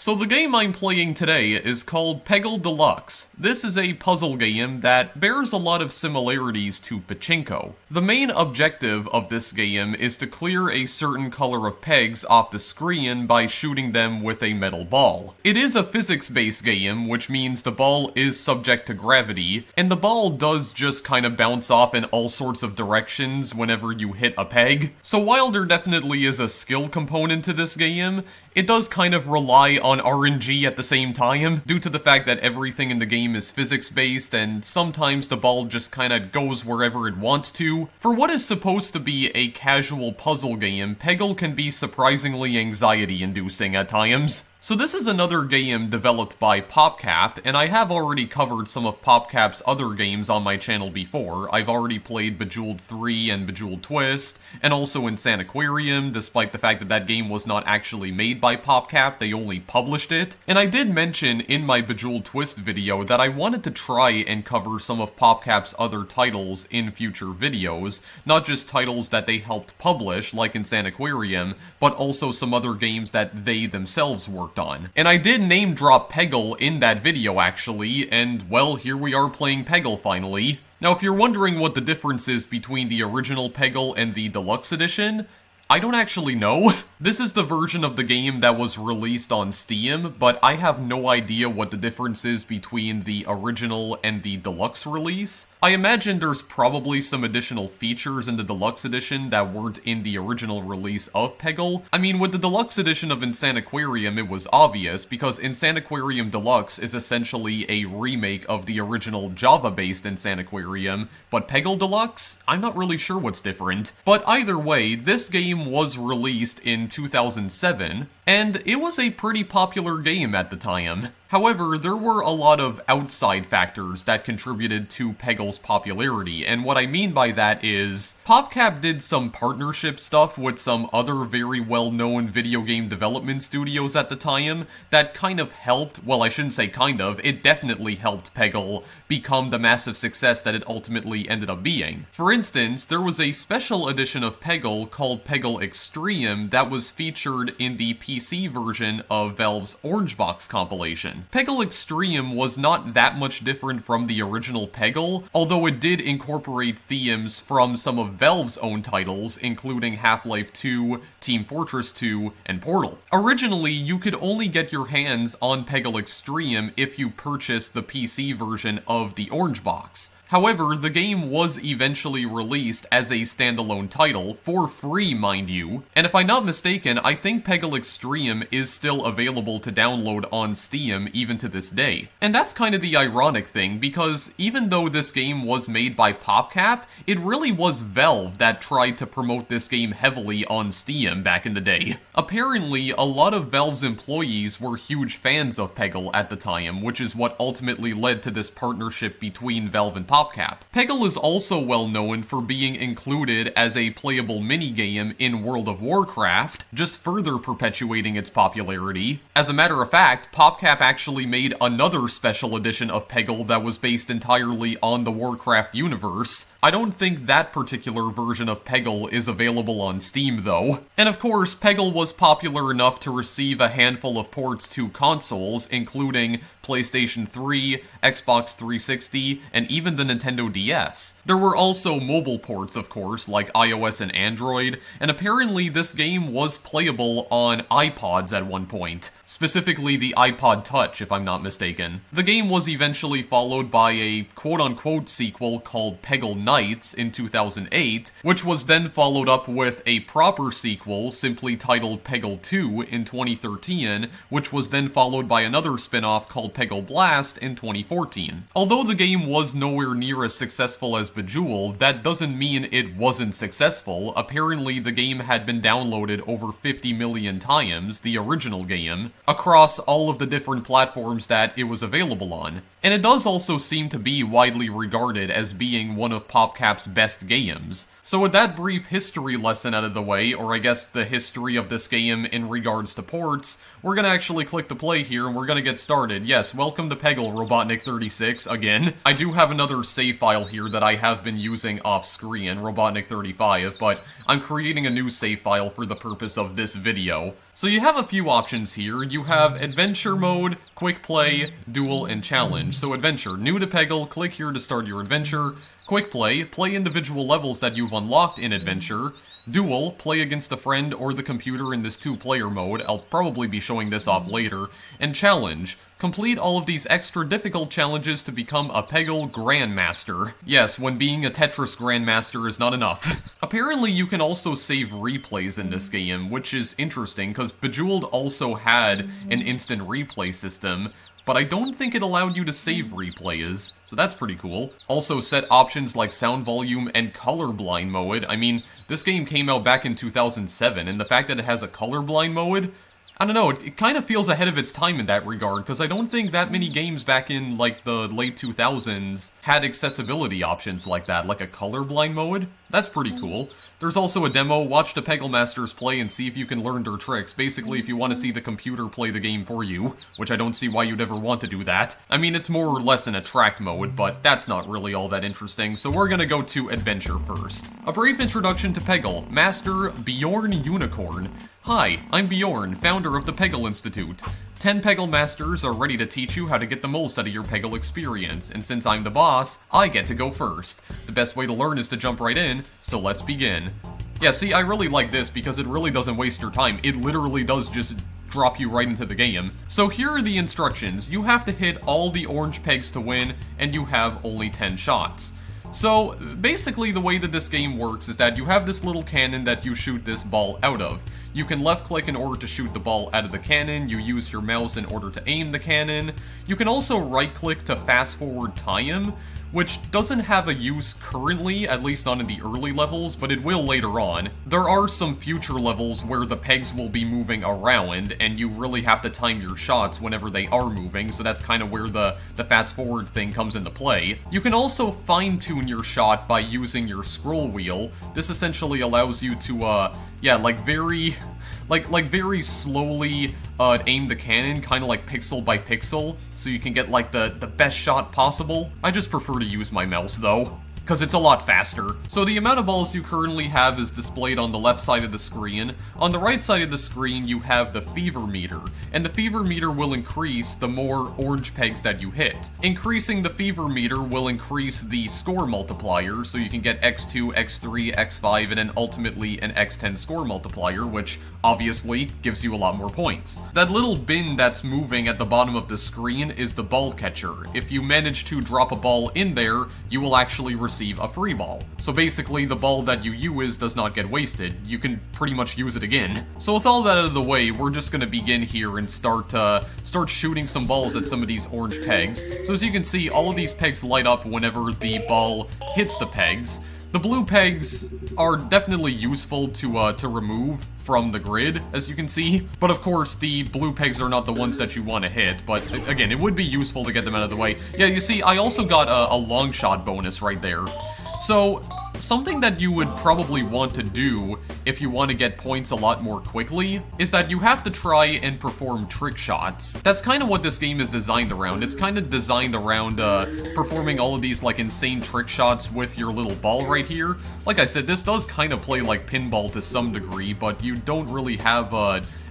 So the game I'm playing today is called Peggle Deluxe. This is a puzzle game that bears a lot of similarities to Pachinko. The main objective of this game is to clear a certain color of pegs off the screen by shooting them with a metal ball. It is a physics-based game, which means the ball is subject to gravity, and the ball does just kind of bounce off in all sorts of directions whenever you hit a peg. So while there definitely is a skill component to this game, it does kind of rely on RNG at the same time, due to the fact that everything in the game is physics-based and sometimes the ball just kinda goes wherever it wants to. For what is supposed to be a casual puzzle game, Peggle can be surprisingly anxiety-inducing at times. So this is another game developed by PopCap, and I have already covered some of PopCap's other games on my channel before. I've already played Bejeweled 3 and Bejeweled Twist, and also Insaniquarium, despite the fact that that game was not actually made by PopCap, they only published it. And I did mention in my Bejeweled Twist video that I wanted to try and cover some of PopCap's other titles in future videos, not just titles that they helped publish, like Insaniquarium, but also some other games that they themselves worked on. And I did name drop Peggle in that video actually, and well, here we are playing Peggle finally. Now if you're wondering what the difference is between the original Peggle and the Deluxe Edition, I don't actually know. This is the version of the game that was released on Steam, but I have no idea what the difference is between the original and the Deluxe release. I imagine there's probably some additional features in the Deluxe Edition that weren't in the original release of Peggle. I mean, with the Deluxe Edition of Insaniquarium, it was obvious, because Insaniquarium Deluxe is essentially a remake of the original Java-based Insaniquarium, but Peggle Deluxe? I'm not really sure what's different. But either way, this game was released in 2007, and it was a pretty popular game at the time. However, there were a lot of outside factors that contributed to Peggle's popularity, and what I mean by that is, PopCap did some partnership stuff with some other very well-known video game development studios at the time that kind of helped, well I shouldn't say kind of, it definitely helped Peggle become the massive success that it ultimately ended up being. For instance, there was a special edition of Peggle called Peggle Extreme that was featured in the PC version of Valve's Orange Box compilation. Peggle Extreme was not that much different from the original Peggle, although it did incorporate themes from some of Valve's own titles, including Half-Life 2, Team Fortress 2, and Portal. Originally, you could only get your hands on Peggle Extreme if you purchased the PC version of the Orange Box. However, the game was eventually released as a standalone title, for free mind you, and if I'm not mistaken, I think Peggle Extreme is still available to download on Steam even to this day. And that's kind of the ironic thing, because even though this game was made by PopCap, it really was Valve that tried to promote this game heavily on Steam back in the day. Apparently, a lot of Valve's employees were huge fans of Peggle at the time, which is what ultimately led to this partnership between Valve and PopCap. Peggle is also well known for being included as a playable minigame in World of Warcraft, just further perpetuating its popularity. As a matter of fact, PopCap actually made another special edition of Peggle that was based entirely on the Warcraft universe. I don't think that particular version of Peggle is available on Steam though. And of course, Peggle was popular enough to receive a handful of ports to consoles, including PlayStation 3, Xbox 360, and even the Nintendo DS. There were also mobile ports, of course, like iOS and Android, and apparently this game was playable on iPods at one point, specifically the iPod Touch, if I'm not mistaken. The game was eventually followed by a quote-unquote sequel called Peggle Knights in 2008, which was then followed up with a proper sequel simply titled Peggle 2 in 2013, which was then followed by another spin-off called Peggle Blast in 2014. Although the game was nowhere near as successful as Bejeweled, that doesn't mean it wasn't successful. Apparently the game had been downloaded over 50 million times, the original game, across all of the different platforms that it was available on. And it does also seem to be widely regarded as being one of PopCap's best games. So with that brief history lesson out of the way, or I guess the history of this game in regards to ports, we're gonna actually click to play here and we're gonna get started. Yes, welcome to Peggle, Robotnik36, again. I do have another save file here that I have been using off screen, Robotnik35, but I'm creating a new save file for the purpose of this video. So you have a few options here. You have Adventure Mode, Quick Play, Duel, and Challenge. So Adventure, new to Peggle, click here to start your adventure. Quick Play, play individual levels that you've unlocked in Adventure. Duel, play against a friend or the computer in this 2-player mode. I'll probably be showing this off later. And Challenge, complete all of these extra difficult challenges to become a Peggle Grandmaster. Yes, when being a Tetris Grandmaster is not enough. Apparently you can also save replays in this game, which is interesting because Bejeweled also had an instant replay system, but I don't think it allowed you to save replays, so that's pretty cool. Also set options like sound volume and colorblind mode. I mean, this game came out back in 2007, and the fact that it has a colorblind mode, I don't know, it kind of feels ahead of its time in that regard, because I don't think that many games back in, like, the late 2000s had accessibility options like that, like a colorblind mode. That's pretty cool. There's also a demo. Watch the Peggle Masters play and see if you can learn their tricks. Basically, if you want to see the computer play the game for you, which I don't see why you'd ever want to do that. I mean, it's more or less an attract mode, but that's not really all that interesting, so we're gonna go to Adventure first. A brief introduction to Peggle. Master Bjorn Unicorn. Hi, I'm Bjorn, founder of the Peggle Institute. 10 Peggle Masters are ready to teach you how to get the most out of your Peggle experience, and since I'm the boss, I get to go first. The best way to learn is to jump right in, so let's begin. Yeah, see, I really like this because it really doesn't waste your time. It literally does just drop you right into the game. So here are the instructions. You have to hit all the orange pegs to win, and you have only 10 shots. So, basically the way that this game works is that you have this little cannon that you shoot this ball out of. You can left click in order to shoot the ball out of the cannon, you use your mouse in order to aim the cannon. You can also right click to fast forward time, which doesn't have a use currently, at least not in the early levels, but it will later on. There are some future levels where the pegs will be moving around, and you really have to time your shots whenever they are moving, so that's kind of where the fast forward thing comes into play. You can also fine-tune your shot by using your scroll wheel. This essentially allows you to, very slowly aim the cannon, kind of like pixel by pixel, so you can get like the best shot possible. I just prefer to use my mouse though, because it's a lot faster. So the amount of balls you currently have is displayed on the left side of the screen. On the right side of the screen, you have the fever meter, and the fever meter will increase the more orange pegs that you hit. Increasing the fever meter will increase the score multiplier, so you can get x2, x3, x5, and then ultimately an x10 score multiplier, which obviously gives you a lot more points. That little bin that's moving at the bottom of the screen is the ball catcher. If you manage to drop a ball in there, you will actually receive a free ball. So basically, the ball that you use does not get wasted. You can pretty much use it again. So with all that out of the way, we're just gonna begin here and start shooting some balls at some of these orange pegs. So as you can see, all of these pegs light up whenever the ball hits the pegs. The blue pegs are definitely useful to remove from the grid, as you can see. But of course, the blue pegs are not the ones that you want to hit, but again, it would be useful to get them out of the way. Yeah, you see, I also got a long shot bonus right there. So, something that you would probably want to do if you want to get points a lot more quickly is that you have to try and perform trick shots. That's kind of what this game is designed around. It's kind of designed around performing all of these like insane trick shots with your little ball right here. Like I said, this does kind of play like pinball to some degree, but you don't really have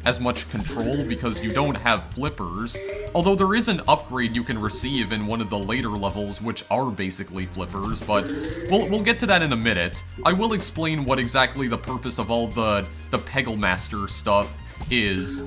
as much control because you don't have flippers. Although there is an upgrade you can receive in one of the later levels which are basically flippers, but we'll get to that in a minute. I will explain what exactly the purpose of all the Peggle Master stuff is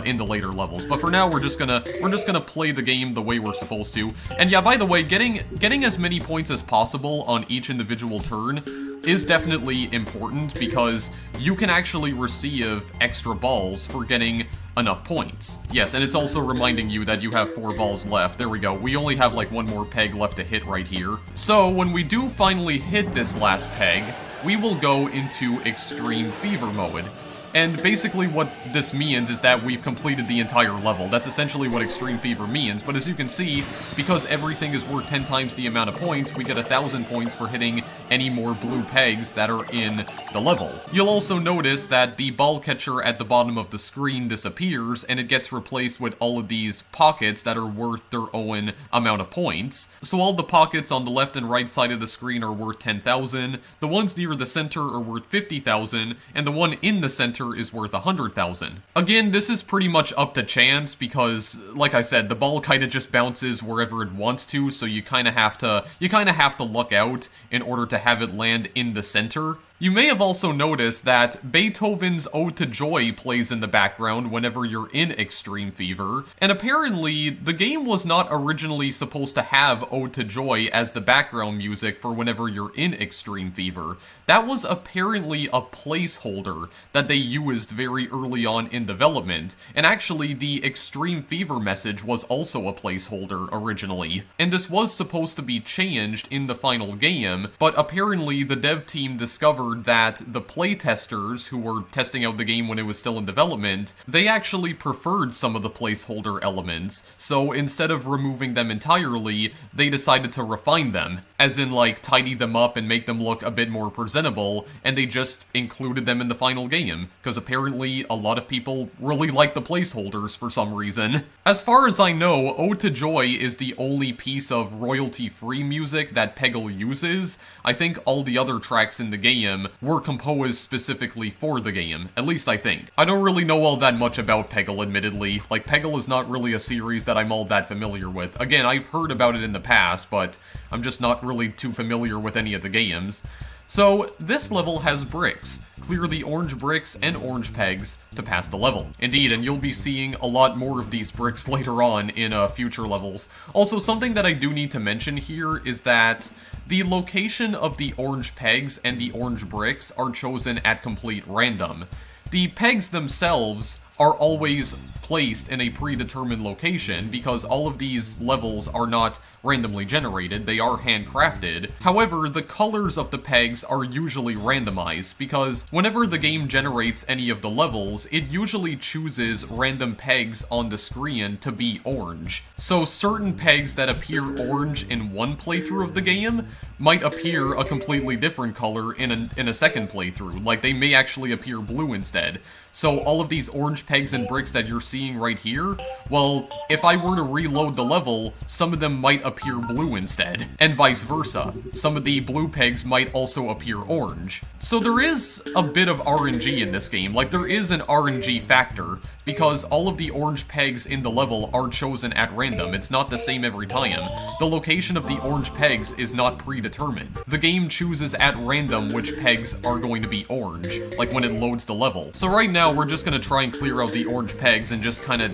in the later levels. But for now, we're just gonna play the game the way we're supposed to. And yeah, by the way, getting as many points as possible on each individual turn is definitely important because you can actually receive extra balls for getting enough points. Yes, and it's also reminding you that you have 4 balls left. There we go. We only have like 1 more peg left to hit right here. So when we do finally hit this last peg, we will go into Extreme Fever Mode. And basically what this means is that we've completed the entire level. That's essentially what Extreme Fever means, but as you can see, because everything is worth 10 times the amount of points, we get 1,000 points for hitting any more blue pegs that are in the level. You'll also notice that the ball catcher at the bottom of the screen disappears, and it gets replaced with all of these pockets that are worth their own amount of points. So all the pockets on the left and right side of the screen are worth 10,000, the ones near the center are worth 50,000, and the one in the center center is worth 100,000. Again, this is pretty much up to chance because, like I said, the ball kind of just bounces wherever it wants to, so you kind of have to luck out in order to have it land in the center. You may have also noticed that Beethoven's Ode to Joy plays in the background whenever you're in Extreme Fever, and apparently the game was not originally supposed to have Ode to Joy as the background music for whenever you're in Extreme Fever. That was apparently a placeholder that they used very early on in development, and actually the Extreme Fever message was also a placeholder originally. And this was supposed to be changed in the final game, but apparently the dev team discovered that the playtesters who were testing out the game when it was still in development, they actually preferred some of the placeholder elements, so instead of removing them entirely, they decided to refine them, as in like tidy them up and make them look a bit more presentable, and they just included them in the final game, because apparently a lot of people really like the placeholders for some reason. As far as I know, Ode to Joy is the only piece of royalty-free music that Peggle uses. I think all the other tracks in the game were composed specifically for the game, at least I think. I don't really know all that much about Peggle, admittedly. Like, Peggle is not really a series that I'm all that familiar with. Again, I've heard about it in the past, but I'm just not really too familiar with any of the games. So, this level has bricks. Clear the orange bricks and orange pegs to pass the level. Indeed, and you'll be seeing a lot more of these bricks later on in future levels. Also, something that I do need to mention here is that the location of the orange pegs and the orange bricks are chosen at complete random. The pegs themselves are always placed in a predetermined location because all of these levels are not randomly generated, they are handcrafted. However, the colors of the pegs are usually randomized because whenever the game generates any of the levels, it usually chooses random pegs on the screen to be orange. So certain pegs that appear orange in one playthrough of the game might appear a completely different color in a second playthrough, like they may actually appear blue instead. So all of these orange pegs and bricks that you're seeing right here, well, if I were to reload the level, some of them might appear blue instead, and vice versa. Some of the blue pegs might also appear orange. So there is a bit of RNG in this game, like there is an RNG factor, because all of the orange pegs in the level are chosen at random. It's not the same every time. The location of the orange pegs is not predetermined. The game chooses at random which pegs are going to be orange, like when it loads the level. So right now, we're just gonna try and clear out the orange pegs and just kinda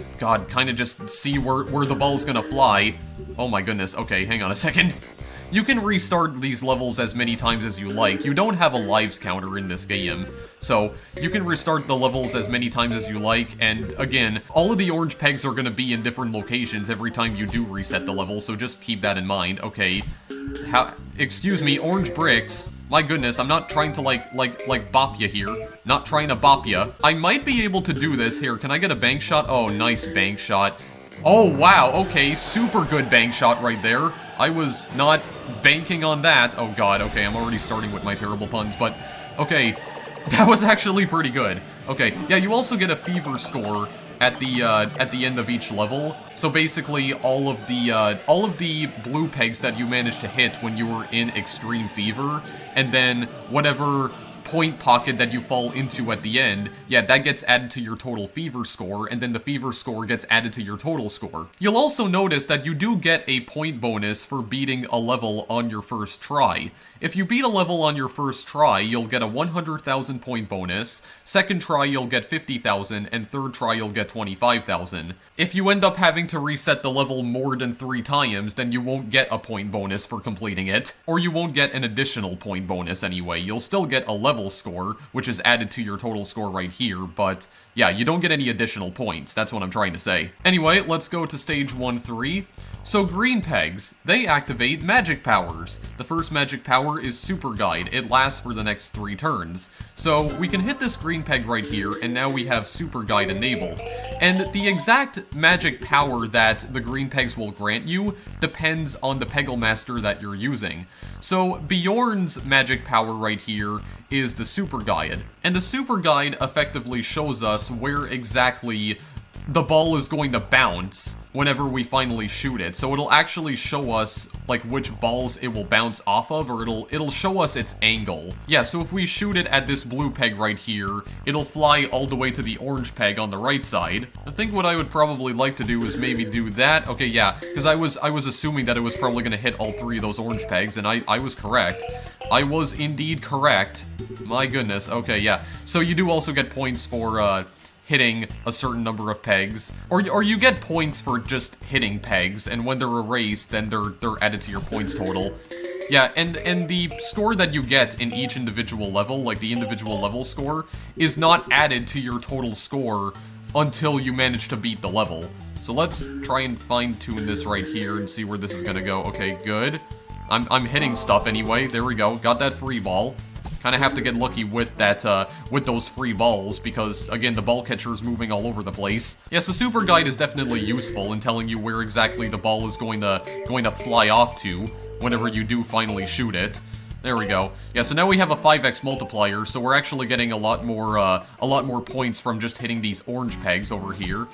just see where the ball's gonna fly. Oh my goodness, okay, hang on a second. You can restart these levels as many times as you like. You don't have a lives counter in this game, so you can restart the levels as many times as you like, and again, all of the orange pegs are gonna be in different locations every time you do reset the level, so just keep that in mind. Okay, excuse me, orange bricks. My goodness, I'm not trying to like bop ya here. Not trying to bop ya. I might be able to do this. Here, can I get a bank shot? Oh, nice bank shot. Oh, wow, okay, super good bank shot right there. I was not banking on that. Oh god, okay, I'm already starting with my terrible puns, but okay, that was actually pretty good. Okay, yeah, you also get a fever score at the end of each level. So basically, all of the blue pegs that you managed to hit when you were in Extreme Fever, and then whatever point pocket that you fall into at the end, yeah, that gets added to your total fever score, and then the fever score gets added to your total score. You'll also notice that you do get a point bonus for beating a level on your first try. If you beat a level on your first try, you'll get a 100,000 point bonus, second try you'll get 50,000, and third try you'll get 25,000. If you end up having to reset the level more than 3 times, then you won't get a point bonus for completing it, or you won't get an additional point bonus anyway. You'll still get a level score, which is added to your total score right here, but yeah, you don't get any additional points, that's what I'm trying to say. Anyway, let's go to stage 1-3. So green pegs, they activate magic powers. The first magic power is Super Guide. It lasts for the next 3 turns. So we can hit this green peg right here, and now we have Super Guide enabled. And the exact magic power that the green pegs will grant you depends on the Peggle Master that you're using. So Bjorn's magic power right here is the Super Guide. And the Super Guide effectively shows us where exactly the ball is going to bounce whenever we finally shoot it. So it'll actually show us, like, which balls it will bounce off of, or it'll show us its angle. Yeah, so if we shoot it at this blue peg right here, it'll fly all the way to the orange peg on the right side. I think what I would probably like to do is maybe do that. Okay, yeah, because I was assuming that it was probably going to hit all three of those orange pegs, and I was correct. I was indeed correct. My goodness. Okay, yeah. So you do also get points for, hitting a certain number of pegs, or you get points for just hitting pegs, and when they're erased, then they're added to your points total. Yeah, and the score that you get in each individual level, like the individual level score, is not added to your total score until you manage to beat the level. So let's try and fine-tune this right here and see where this is gonna go. Okay, good. I'm hitting stuff anyway. There we go. Got that free ball. Kind of have to get lucky with that, with those free balls, because, again, the ball catcher is moving all over the place. Yeah, so Super Guide is definitely useful in telling you where exactly the ball is going to fly off to whenever you do finally shoot it. There we go. Yeah, so now we have a 5x multiplier, so we're actually getting a lot more points from just hitting these orange pegs over here.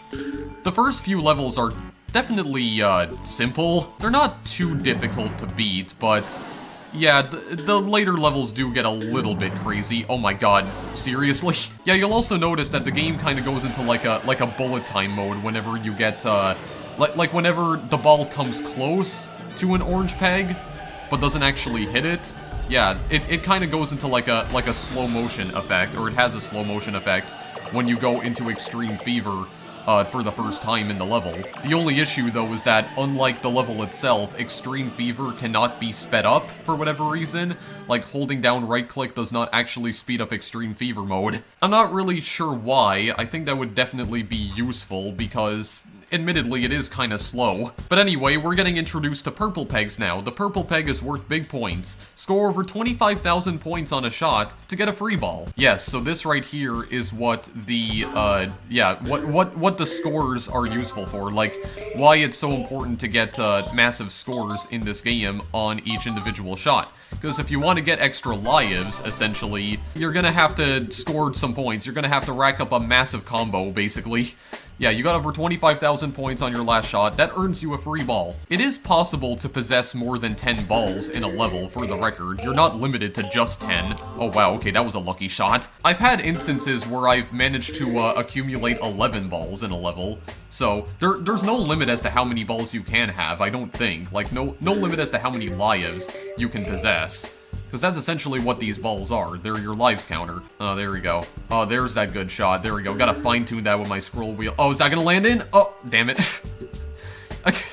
The first few levels are definitely, simple. They're not too difficult to beat, but yeah, the later levels do get a little bit crazy. Oh my god, seriously? Yeah, you'll also notice that the game kind of goes into like a bullet time mode whenever you get, like whenever the ball comes close to an orange peg, but doesn't actually hit it. Yeah, it kind of goes into like a slow motion effect, or it has a slow motion effect when you go into Extreme Fever for the first time in the level. The only issue, though, is that, unlike the level itself, Extreme Fever cannot be sped up for whatever reason. Like, holding down right-click does not actually speed up Extreme Fever mode. I'm not really sure why. I think that would definitely be useful, because admittedly, it is kinda slow. But anyway, we're getting introduced to purple pegs now. The purple peg is worth big points. Score over 25,000 points on a shot to get a free ball. Yes, so this right here is what the, what the scores are useful for. Like, why it's so important to get, massive scores in this game on each individual shot. Because if you want to get extra lives, essentially, you're gonna have to score some points. You're gonna have to rack up a massive combo, basically. Yeah, you got over 25,000 points on your last shot. That earns you a free ball. It is possible to possess more than 10 balls in a level, for the record. You're not limited to just 10. Oh wow, okay, that was a lucky shot. I've had instances where I've managed to accumulate 11 balls in a level. So, there's no limit as to how many balls you can have, I don't think. Like, no limit as to how many lives you can possess. Because that's essentially what these balls are. They're your lives counter. Oh, there we go. Oh, there's that good shot. There we go. Gotta fine-tune that with my scroll wheel. Oh, is that gonna land in? Oh, damn it. Okay.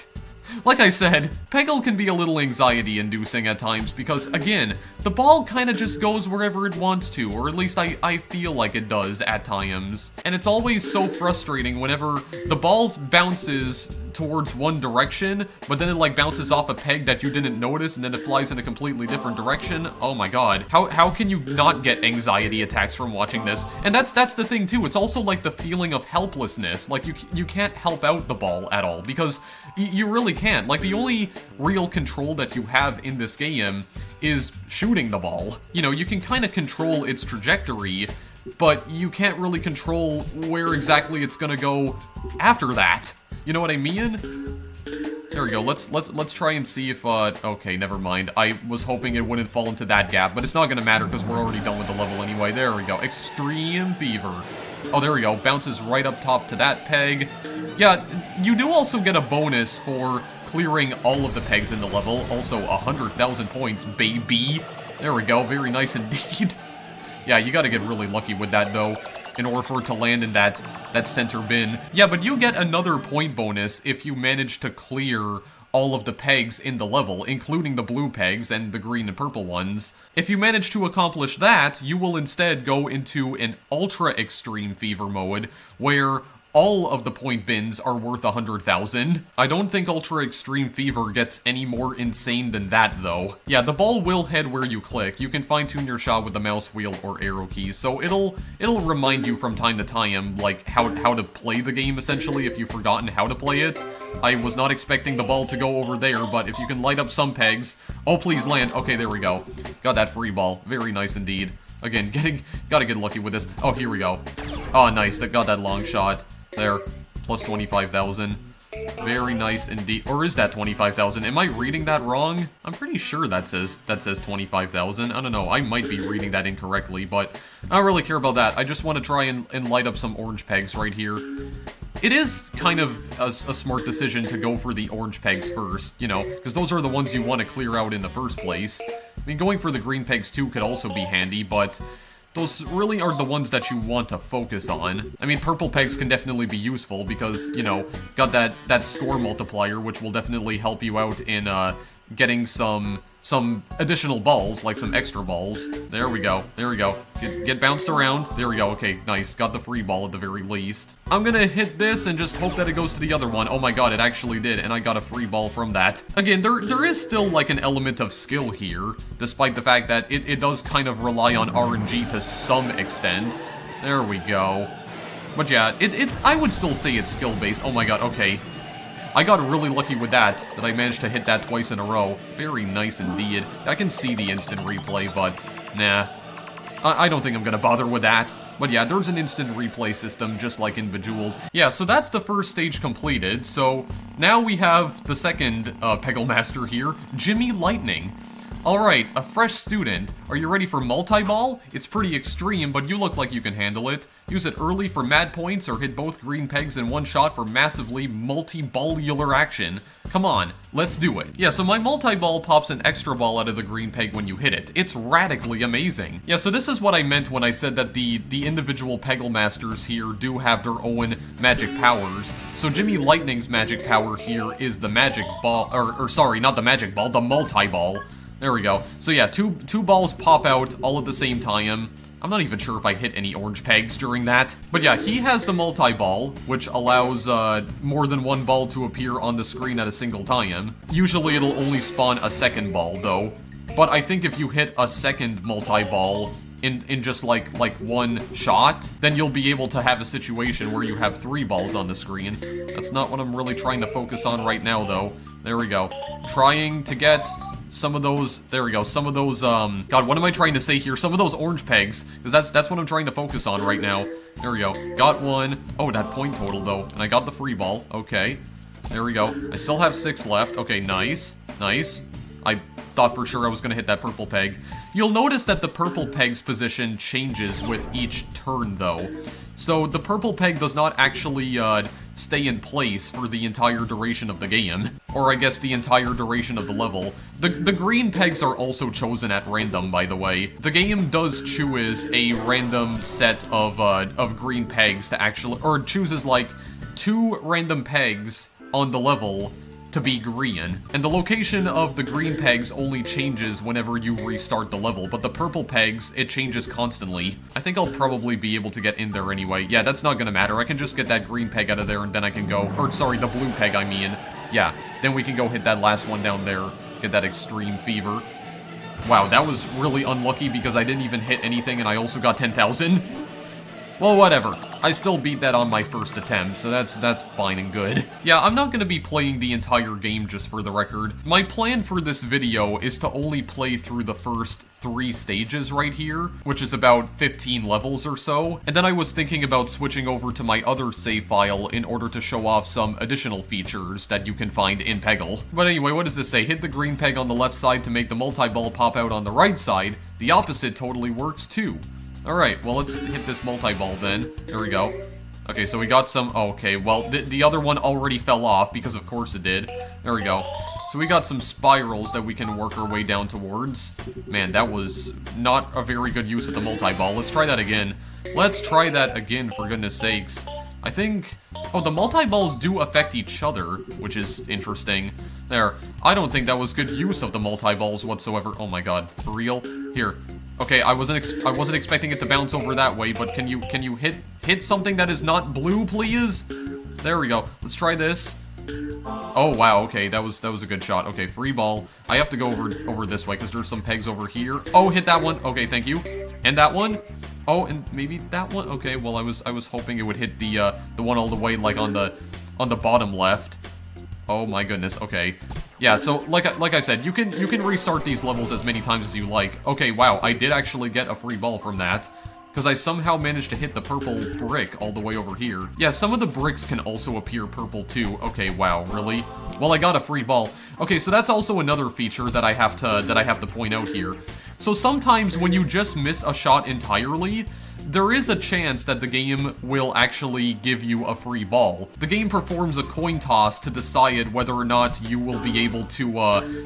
Like I said, Peggle can be a little anxiety-inducing at times because, again, the ball kind of just goes wherever it wants to, or at least I feel like it does at times. And it's always so frustrating whenever the ball bounces towards one direction, but then it like bounces off a peg that you didn't notice and then it flies in a completely different direction. Oh my god. How can you not get anxiety attacks from watching this? And that's the thing too, it's also like the feeling of helplessness. Like you can't help out the ball at all because you really can't. Like the only real control that you have in this game is shooting the ball. You know, you can kind of control its trajectory, but you can't really control where exactly it's gonna go after that. You know what I mean? There we go. Let's try and see if, okay, never mind. I was hoping it wouldn't fall into that gap, but it's not gonna matter because we're already done with the level anyway. There we go. Extreme Fever. Oh, there we go. Bounces right up top to that peg. Yeah, you do also get a bonus for clearing all of the pegs in the level. Also, 100,000 points, baby. There we go. Very nice indeed. Yeah, you gotta get really lucky with that, though, in order for it to land in that center bin. Yeah, but you get another point bonus if you manage to clear all of the pegs in the level, including the blue pegs and the green and purple ones. If you manage to accomplish that, you will instead go into an ultra extreme fever mode, where all of the point bins are worth 100,000. I don't think Ultra Extreme Fever gets any more insane than that, though. Yeah, the ball will head where you click. You can fine-tune your shot with the mouse wheel or arrow keys, so it'll remind you from time to time, like, how to play the game, essentially, if you've forgotten how to play it. I was not expecting the ball to go over there, but if you can light up some pegs... Oh, please land. Okay, there we go. Got that free ball. Very nice indeed. Again, gotta get lucky with this. Oh, here we go. Oh, nice. Got that long shot. There. plus 25,000. Very nice indeed. Or is that 25,000? Am I reading that wrong? I'm pretty sure that says 25,000. I don't know. I might be reading that incorrectly, but I don't really care about that. I just want to try and light up some orange pegs right here. It is kind of a smart decision to go for the orange pegs first, you know, because those are the ones you want to clear out in the first place. I mean, going for the green pegs too could also be handy, but those really are the ones that you want to focus on. I mean, purple pegs can definitely be useful because, you know, got that score multiplier, which will definitely help you out in getting some additional balls, like some extra balls. There we go. There we go. Get bounced around. There we go. Okay, nice. Got the free ball at the very least. I'm gonna hit this and just hope that it goes to the other one. Oh my god, it actually did, and I got a free ball from that. Again, there is still like an element of skill here, despite the fact that it does kind of rely on RNG to some extent. There we go. But yeah, I would still say it's skill-based. Oh my god, okay. I got really lucky with that I managed to hit that twice in a row. Very nice indeed. I can see the instant replay, but nah. I don't think I'm gonna bother with that. But yeah, there's an instant replay system, just like in Bejeweled. Yeah, so that's the first stage completed. So now we have the second Peggle Master here, Jimmy Lightning. Alright, a fresh student. Are you ready for multi-ball? It's pretty extreme, but you look like you can handle it. Use it early for mad points or hit both green pegs in one shot for massively multi-ballular action. Come on, let's do it. Yeah, so my multi-ball pops an extra ball out of the green peg when you hit it. It's radically amazing. Yeah, so this is what I meant when I said that the individual Peggle Masters here do have their own magic powers. So Jimmy Lightning's magic power here is the magic ball, or sorry, not the magic ball, the multi-ball. There we go. So yeah, two balls pop out all at the same time. I'm not even sure if I hit any orange pegs during that. But yeah, he has the multi-ball, which allows more than one ball to appear on the screen at a single time. Usually it'll only spawn a second ball, though. But I think if you hit a second multi-ball in just like one shot, then you'll be able to have a situation where you have 3 balls on the screen. That's not what I'm really trying to focus on right now, though. There we go. Trying to get some of those, there we go, some of those, God, what am I trying to say here? Some of those orange pegs, because that's what I'm trying to focus on right now. There we go, got one. Oh, that point total, though, and I got the free ball, okay. There we go, I still have 6 left, okay, nice, nice. I thought for sure I was gonna hit that purple peg. You'll notice that the purple peg's position changes with each turn, though. So the purple peg does not actually, stay in place for the entire duration of the game. Or I guess the entire duration of the level. The green pegs are also chosen at random, by the way. The game does choose a random set of green pegs to actually, or chooses like 2 random pegs on the level to be green. And the location of the green pegs only changes whenever you restart the level, but the purple pegs, it changes constantly. I think I'll probably be able to get in there anyway. Yeah, that's not gonna matter. I can just get that green peg out of there and then I can go, or sorry, the blue peg, I mean. Yeah, then we can go hit that last one down there, get that extreme fever. Wow, that was really unlucky because I didn't even hit anything and I also got 10,000. Well, whatever. I still beat that on my first attempt, so that's fine and good. Yeah, I'm not gonna be playing the entire game just for the record. My plan for this video is to only play through the first 3 stages right here, which is about 15 levels or so, and then I was thinking about switching over to my other save file in order to show off some additional features that you can find in Peggle. But anyway, what does this say? Hit the green peg on the left side to make the multi-ball pop out on the right side. The opposite totally works too. Alright, well let's hit this multi-ball then. There we go. Okay, so we got some, okay, well the other one already fell off because of course it did. There we go. So we got some spirals that we can work our way down towards. Man, that was not a very good use of the multi-ball. Let's try that again. Let's try that again, for goodness sakes. I think, oh, the multi-balls do affect each other, which is interesting. There, I don't think that was good use of the multi-balls whatsoever. Oh my god, for real? Here. Okay, I wasn't expecting it to bounce over that way, but can you hit something that is not blue, please? There we go. Let's try this. Oh wow, okay, that was a good shot. Okay, free ball. I have to go over this way because there's some pegs over here. Oh, hit that one. Okay, thank you. And that one. Oh, and maybe that one. Okay, well I was hoping it would hit the one all the way like on the bottom left. Oh my goodness. Okay. Yeah, so like I said, you can restart these levels as many times as you like. Okay, wow, I did actually get a free ball from that. because I somehow managed to hit the purple brick all the way over here. Yeah, some of the bricks can also appear purple too. Okay, wow, really? Well, I got a free ball. Okay, so that's also another feature that I have to point out here. So sometimes when you just miss a shot entirely, there is a chance that the game will actually give you a free ball. The game performs a coin toss to decide whether or not you will be able to,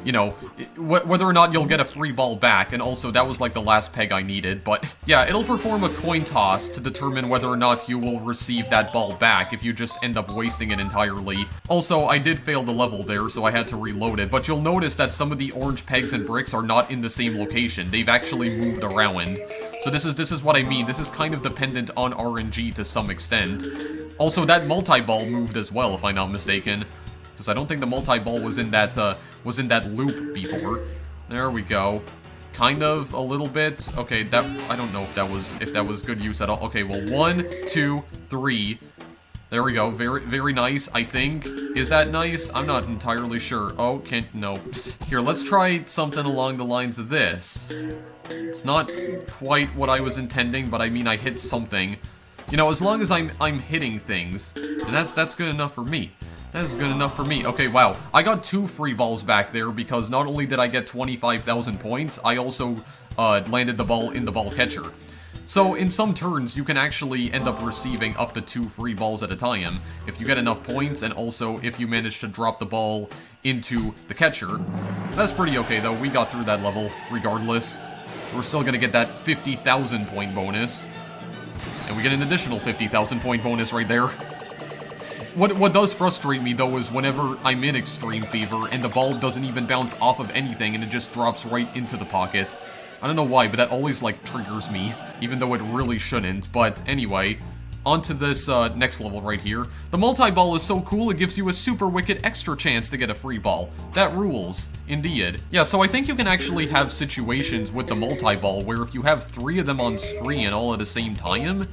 you know, whether or not you'll get a free ball back, and also that was like the last peg I needed, but yeah, it'll perform a coin toss to determine whether or not you will receive that ball back if you just end up wasting it entirely. Also, I did fail the level there, so I had to reload it, but you'll notice that some of the orange pegs and bricks are not in the same location. They've actually moved around. So this is what I mean. This is kind of dependent on RNG to some extent. Also, that multi-ball moved as well, if I'm not mistaken, because I don't think the multi-ball was in that loop before. There we go. Kind of a little bit. Okay, that I don't know if that was good use at all. Okay, well, 1, 2, 3. There we go. Very nice, I think. Is that nice? I'm not entirely sure. Oh, no. Here, let's try something along the lines of this. It's not quite what I was intending, but I mean, I hit something. You know, as long as I'm hitting things, and that's good enough for me. That is good enough for me. Okay, wow. I got 2 free balls back there because not only did I get 25,000 points, I also landed the ball in the ball catcher. So, in some turns, you can actually end up receiving up to 2 free balls at a time, if you get enough points, and also if you manage to drop the ball into the catcher. That's pretty okay, though. We got through that level, regardless. We're still gonna get that 50,000 point bonus. And we get an additional 50,000 point bonus right there. What does frustrate me, though, is whenever I'm in Extreme Fever, and the ball doesn't even bounce off of anything, and it just drops right into the pocket. I don't know why, but that always, like, triggers me, even though it really shouldn't. But anyway, onto this next level right here. The multi-ball is so cool, it gives you a super wicked extra chance to get a free ball. That rules, indeed. Yeah, so I think you can actually have situations with the multi-ball where if you have 3 of them on screen all at the same time,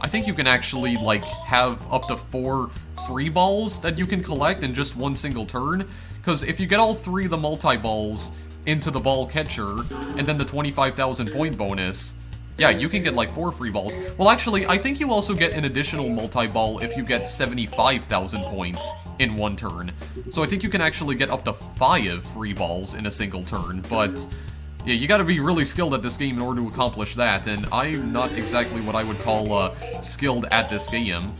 I think you can actually, like, have up to 4 free balls that you can collect in just one single turn. Because if you get all 3 of the multi-balls into the ball catcher, and then the 25,000 point bonus, yeah, you can get like 4 free balls. Well, actually, I think you also get an additional multi-ball if you get 75,000 points in one turn. So I think you can actually get up to 5 free balls in a single turn, but yeah, you gotta be really skilled at this game in order to accomplish that, and I'm not exactly what I would call skilled at this game.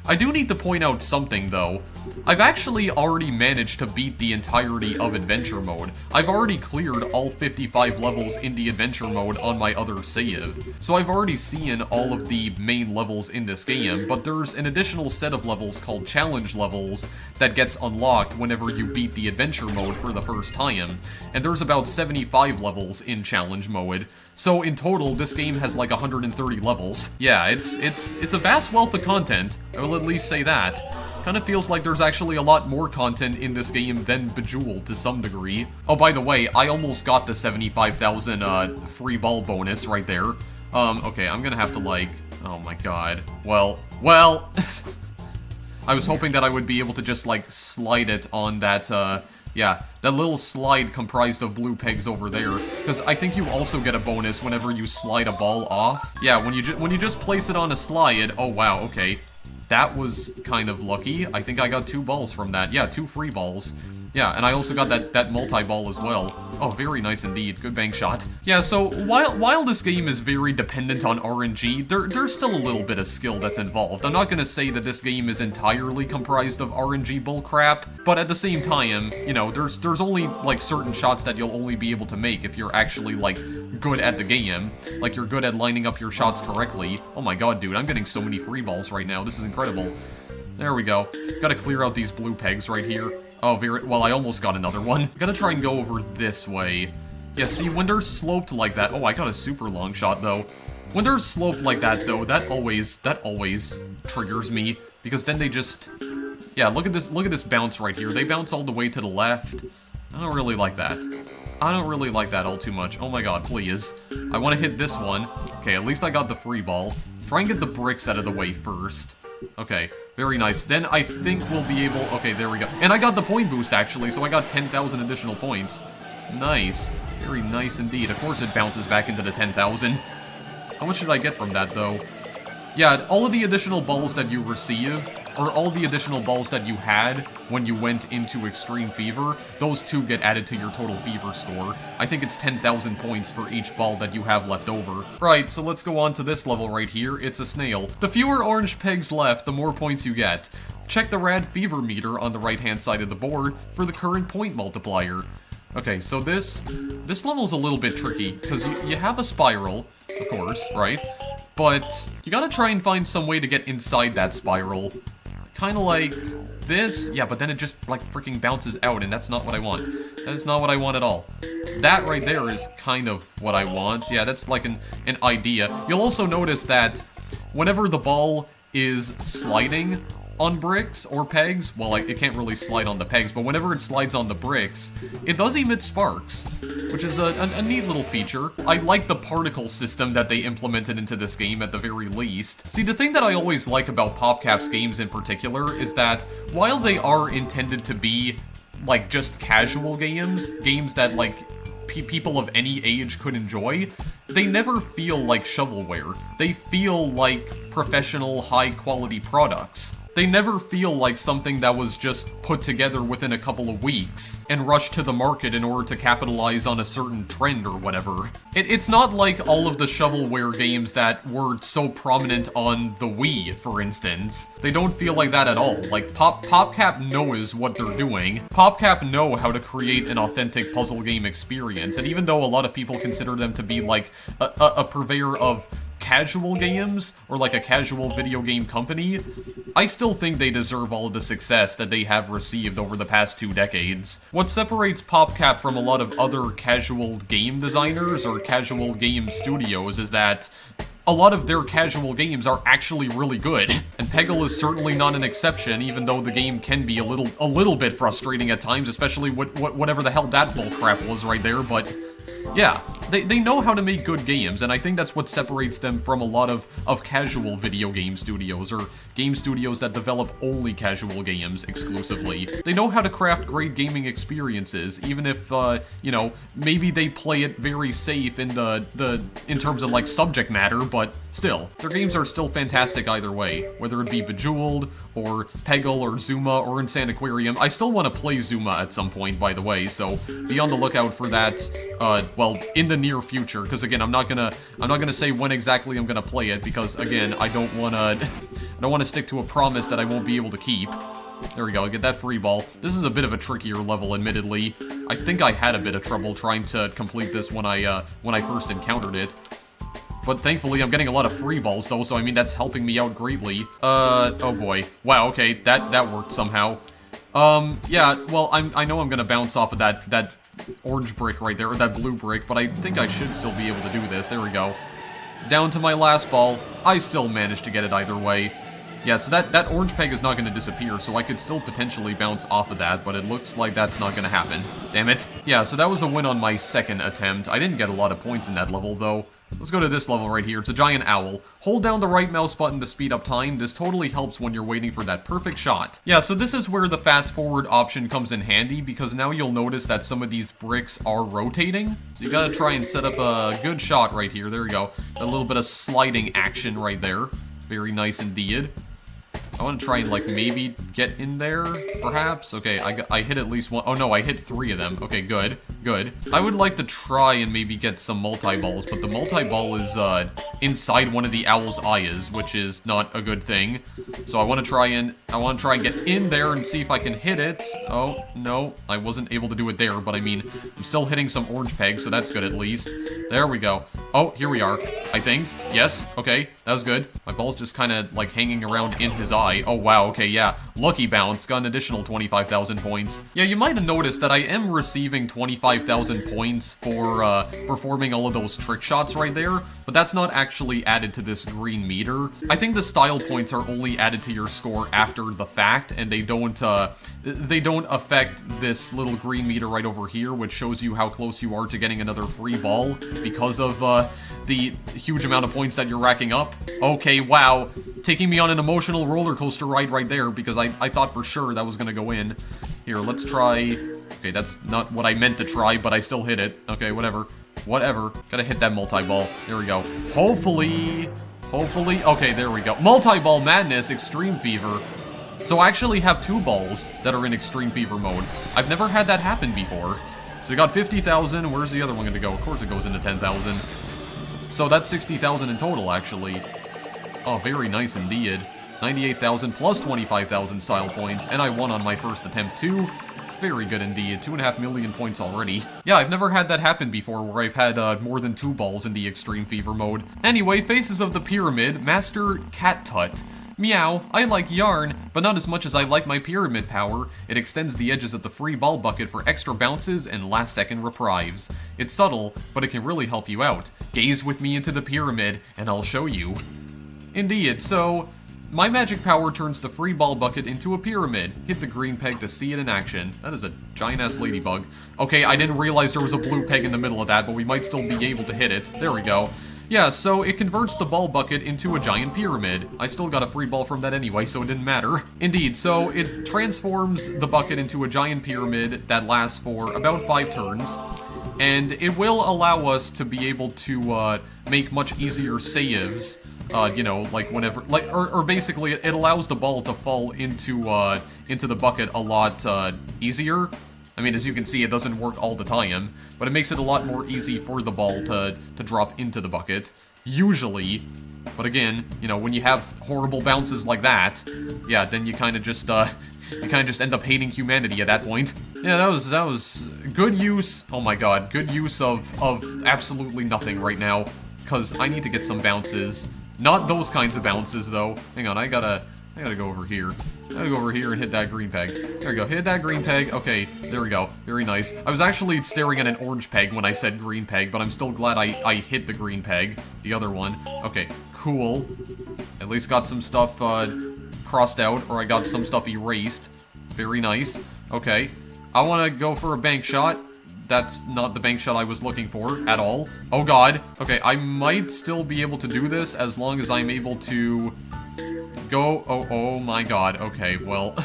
I do need to point out something, though. I've actually already managed to beat the entirety of Adventure Mode. I've already cleared all 55 levels in the Adventure Mode on my other save. So I've already seen all of the main levels in this game, but there's an additional set of levels called Challenge levels that gets unlocked whenever you beat the Adventure Mode for the first time. And there's about 75 levels in Challenge Mode. So in total, this game has like 130 levels. Yeah, it's a vast wealth of content, I will at least say that. Kind of feels like there's actually a lot more content in this game than Bejeweled to some degree. Oh, by the way, I almost got the 75,000 free ball bonus right there. Okay, I'm gonna have to like, oh my god. Well, I was hoping that I would be able to just like slide it on that, yeah, that little slide comprised of blue pegs over there, because I think you also get a bonus whenever you slide a ball off. Yeah, when you just place it on a slide, oh wow, okay. That was kind of lucky. I think I got 2 balls from that. Yeah, 2 free balls. Yeah, and I also got that multi-ball as well. Oh, very nice indeed. Good bank shot. Yeah, so while this game is very dependent on RNG, there's still a little bit of skill that's involved. I'm not gonna say that this game is entirely comprised of RNG bullcrap, but at the same time, you know, there's only, like, certain shots that you'll only be able to make if you're actually, like, good at the game. Like, you're good at lining up your shots correctly. Oh my god, dude, I'm getting so many free balls right now. This is incredible. There we go. Gotta clear out these blue pegs right here. Oh, well, I almost got another one. Gotta try and go over this way. Yeah, see, when they're sloped like that... Oh, I got a super long shot, though. When they're sloped like that, though, that always triggers me. Because then they just... Yeah, look at this bounce right here. They bounce all the way to the left. I don't really like that. I don't really like that all too much. Oh my god, please. I want to hit this one. Okay, at least I got the free ball. Try and get the bricks out of the way first. Okay, very nice. Then I think we'll be able... Okay, there we go. And I got the point boost, actually, so I got 10,000 additional points. Nice. Very nice indeed. Of course it bounces back into the 10,000. How much should I get from that, though? Yeah, all of the additional balls that you receive, or all the additional balls that you had when you went into Extreme Fever, those two get added to your total fever score. I think it's 10,000 points for each ball that you have left over. Right, so let's go on to this level right here. It's a snail. The fewer orange pegs left, the more points you get. Check the rad fever meter on the right-hand side of the board for the current point multiplier. Okay, so this level's a little bit tricky, because you have a spiral, of course, right? But you gotta try and find some way to get inside that spiral. Kinda like this. Yeah, but then it just, like, freaking bounces out, and that's not what I want. That is not what I want at all. That right there is kind of what I want. Yeah, that's like an idea. You'll also notice that whenever the ball is sliding on bricks or pegs, well, like, it can't really slide on the pegs, but whenever it slides on the bricks, it does emit sparks, which is a neat little feature. I like the particle system that they implemented into this game at the very least. See, the thing that I always like about PopCap's games in particular is that while they are intended to be, like, just casual games that, like, people of any age could enjoy, they never feel like shovelware. They feel like professional, high-quality products. They never feel like something that was just put together within a couple of weeks and rushed to the market in order to capitalize on a certain trend or whatever. It's not like all of the shovelware games that were so prominent on the Wii, for instance. They don't feel like that at all. Like, PopCap knows what they're doing. PopCap know how to create an authentic puzzle game experience, and even though a lot of people consider them to be like a purveyor of casual games, or like a casual video game company, I still think they deserve all of the success that they have received over the past 2 decades. What separates PopCap from a lot of other casual game designers or casual game studios is that a lot of their casual games are actually really good, and Peggle is certainly not an exception, even though the game can be a little bit frustrating at times, especially whatever the hell that bullcrap was right there, but yeah, they know how to make good games, and I think that's what separates them from a lot of casual video game studios, or game studios that develop only casual games exclusively. They know how to craft great gaming experiences, even if, you know, maybe they play it very safe in in terms of, like, subject matter, but still, their games are still fantastic either way, whether it be Bejeweled, or Peggle, or Zuma, or Insaniquarium. I still want to play Zuma at some point, by the way, so be on the lookout for that, well, in the near future, because again, I'm not gonna say when exactly I'm gonna play it, because again, I don't wanna stick to a promise that I won't be able to keep. There we go, I get that free ball. This is a bit of a trickier level, admittedly. I think I had a bit of trouble trying to complete this when I first encountered it. But thankfully, I'm getting a lot of free balls, though, so I mean, that's helping me out greatly. Oh boy. Wow, okay, that worked somehow. Yeah, well, I know I'm gonna bounce off of that orange brick right there, or that blue brick, but I think I should still be able to do this. There we go. Down to my last ball. I still managed to get it either way. Yeah, so that orange peg is not going to disappear, so I could still potentially bounce off of that, but it looks like that's not going to happen. Damn it. Yeah, so that was a win on my second attempt. I didn't get a lot of points in that level, though. Let's go to this level right here. It's a giant owl. Hold down the right mouse button to speed up time. This totally helps when you're waiting for that perfect shot. Yeah, so this is where the fast forward option comes in handy, because now you'll notice that some of these bricks are rotating. So you gotta try and set up a good shot right here. There we go. A little bit of sliding action right there. Very nice indeed. I want to try and, like, maybe get in there, perhaps? Okay, I hit at least one. Oh no, I hit 3 of them. Okay, good, good. I would like to try and maybe get some multi-balls, but the multi-ball is, inside one of the owl's eyes, which is not a good thing. So I want to try and get in there and see if I can hit it. Oh, no, I wasn't able to do it there, but I mean, I'm still hitting some orange pegs, so that's good at least. There we go. Oh, here we are, I think. Yes, okay, that was good. My ball's just kind of, like, hanging around in his eye. Oh, wow, okay, yeah. Lucky bounce, got an additional 25,000 points. Yeah, you might have noticed that I am receiving 25,000 points for, performing all of those trick shots right there, but that's not actually added to this green meter. I think the style points are only added to your score after the fact, and they don't affect this little green meter right over here, which shows you how close you are to getting another free ball because of, the huge amount of points that you're racking up. Okay, wow. Taking me on an emotional roller coaster ride right there, because I thought for sure that was gonna go in. Here, let's try... Okay, that's not what I meant to try, but I still hit it. Okay, whatever. whatever. Gotta hit that multi-ball. There we go. Hopefully, okay, there we go. Multi-ball madness, extreme fever. So I actually have 2 balls that are in extreme fever mode. I've never had that happen before. So we got 50,000. Where's the other one gonna go? Of course it goes into 10,000. So that's 60,000 in total, actually. Oh, very nice indeed. 98,000 plus 25,000 style points, and I won on my first attempt too. Very good indeed. 2.5 million points already. Yeah, I've never had that happen before where I've had more than 2 balls in the extreme fever mode. Anyway, Faces of the Pyramid, Master Cat Tut. Meow, I like yarn, but not as much as I like my pyramid power. It extends the edges of the free ball bucket for extra bounces and last-second reprieves. It's subtle, but it can really help you out. Gaze with me into the pyramid, and I'll show you. Indeed, so my magic power turns the free ball bucket into a pyramid. Hit the green peg to see it in action. That is a giant-ass ladybug. Okay, I didn't realize there was a blue peg in the middle of that, but we might still be able to hit it. There we go. Yeah, so it converts the ball bucket into a giant pyramid. I still got a free ball from that anyway, so it didn't matter. Indeed, so it transforms the bucket into a giant pyramid that lasts for about 5 turns. And it will allow us to be able to make much easier saves. You know, like whenever, like, or basically it allows the ball to fall into the bucket a lot easier. I mean, as you can see, it doesn't work all the time, but it makes it a lot more easy for the ball to drop into the bucket, usually. But again, you know, when you have horrible bounces like that, yeah, then you kind of just end up hating humanity at that point. Yeah, that was good use. Oh my god, good use of absolutely nothing right now, because I need to get some bounces. Not those kinds of bounces, though. Hang on, I gotta go over here. I gotta go over here and hit that green peg. There we go, hit that green peg. Okay, there we go. Very nice. I was actually staring at an orange peg when I said green peg, but I'm still glad I hit the green peg. The other one. Okay, cool. At least got some stuff crossed out, or I got some stuff erased. Very nice. Okay. I want to go for a bank shot. That's not the bank shot I was looking for at all. Oh god. Okay, I might still be able to do this as long as I'm able to go... Oh my god. Okay, well...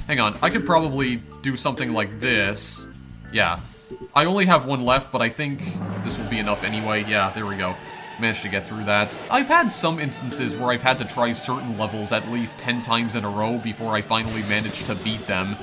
Hang on. I could probably do something like this. Yeah. I only have one left, but I think this will be enough anyway. Yeah, there we go. Managed to get through that. I've had some instances where I've had to try certain levels at least 10 times in a row before I finally managed to beat them.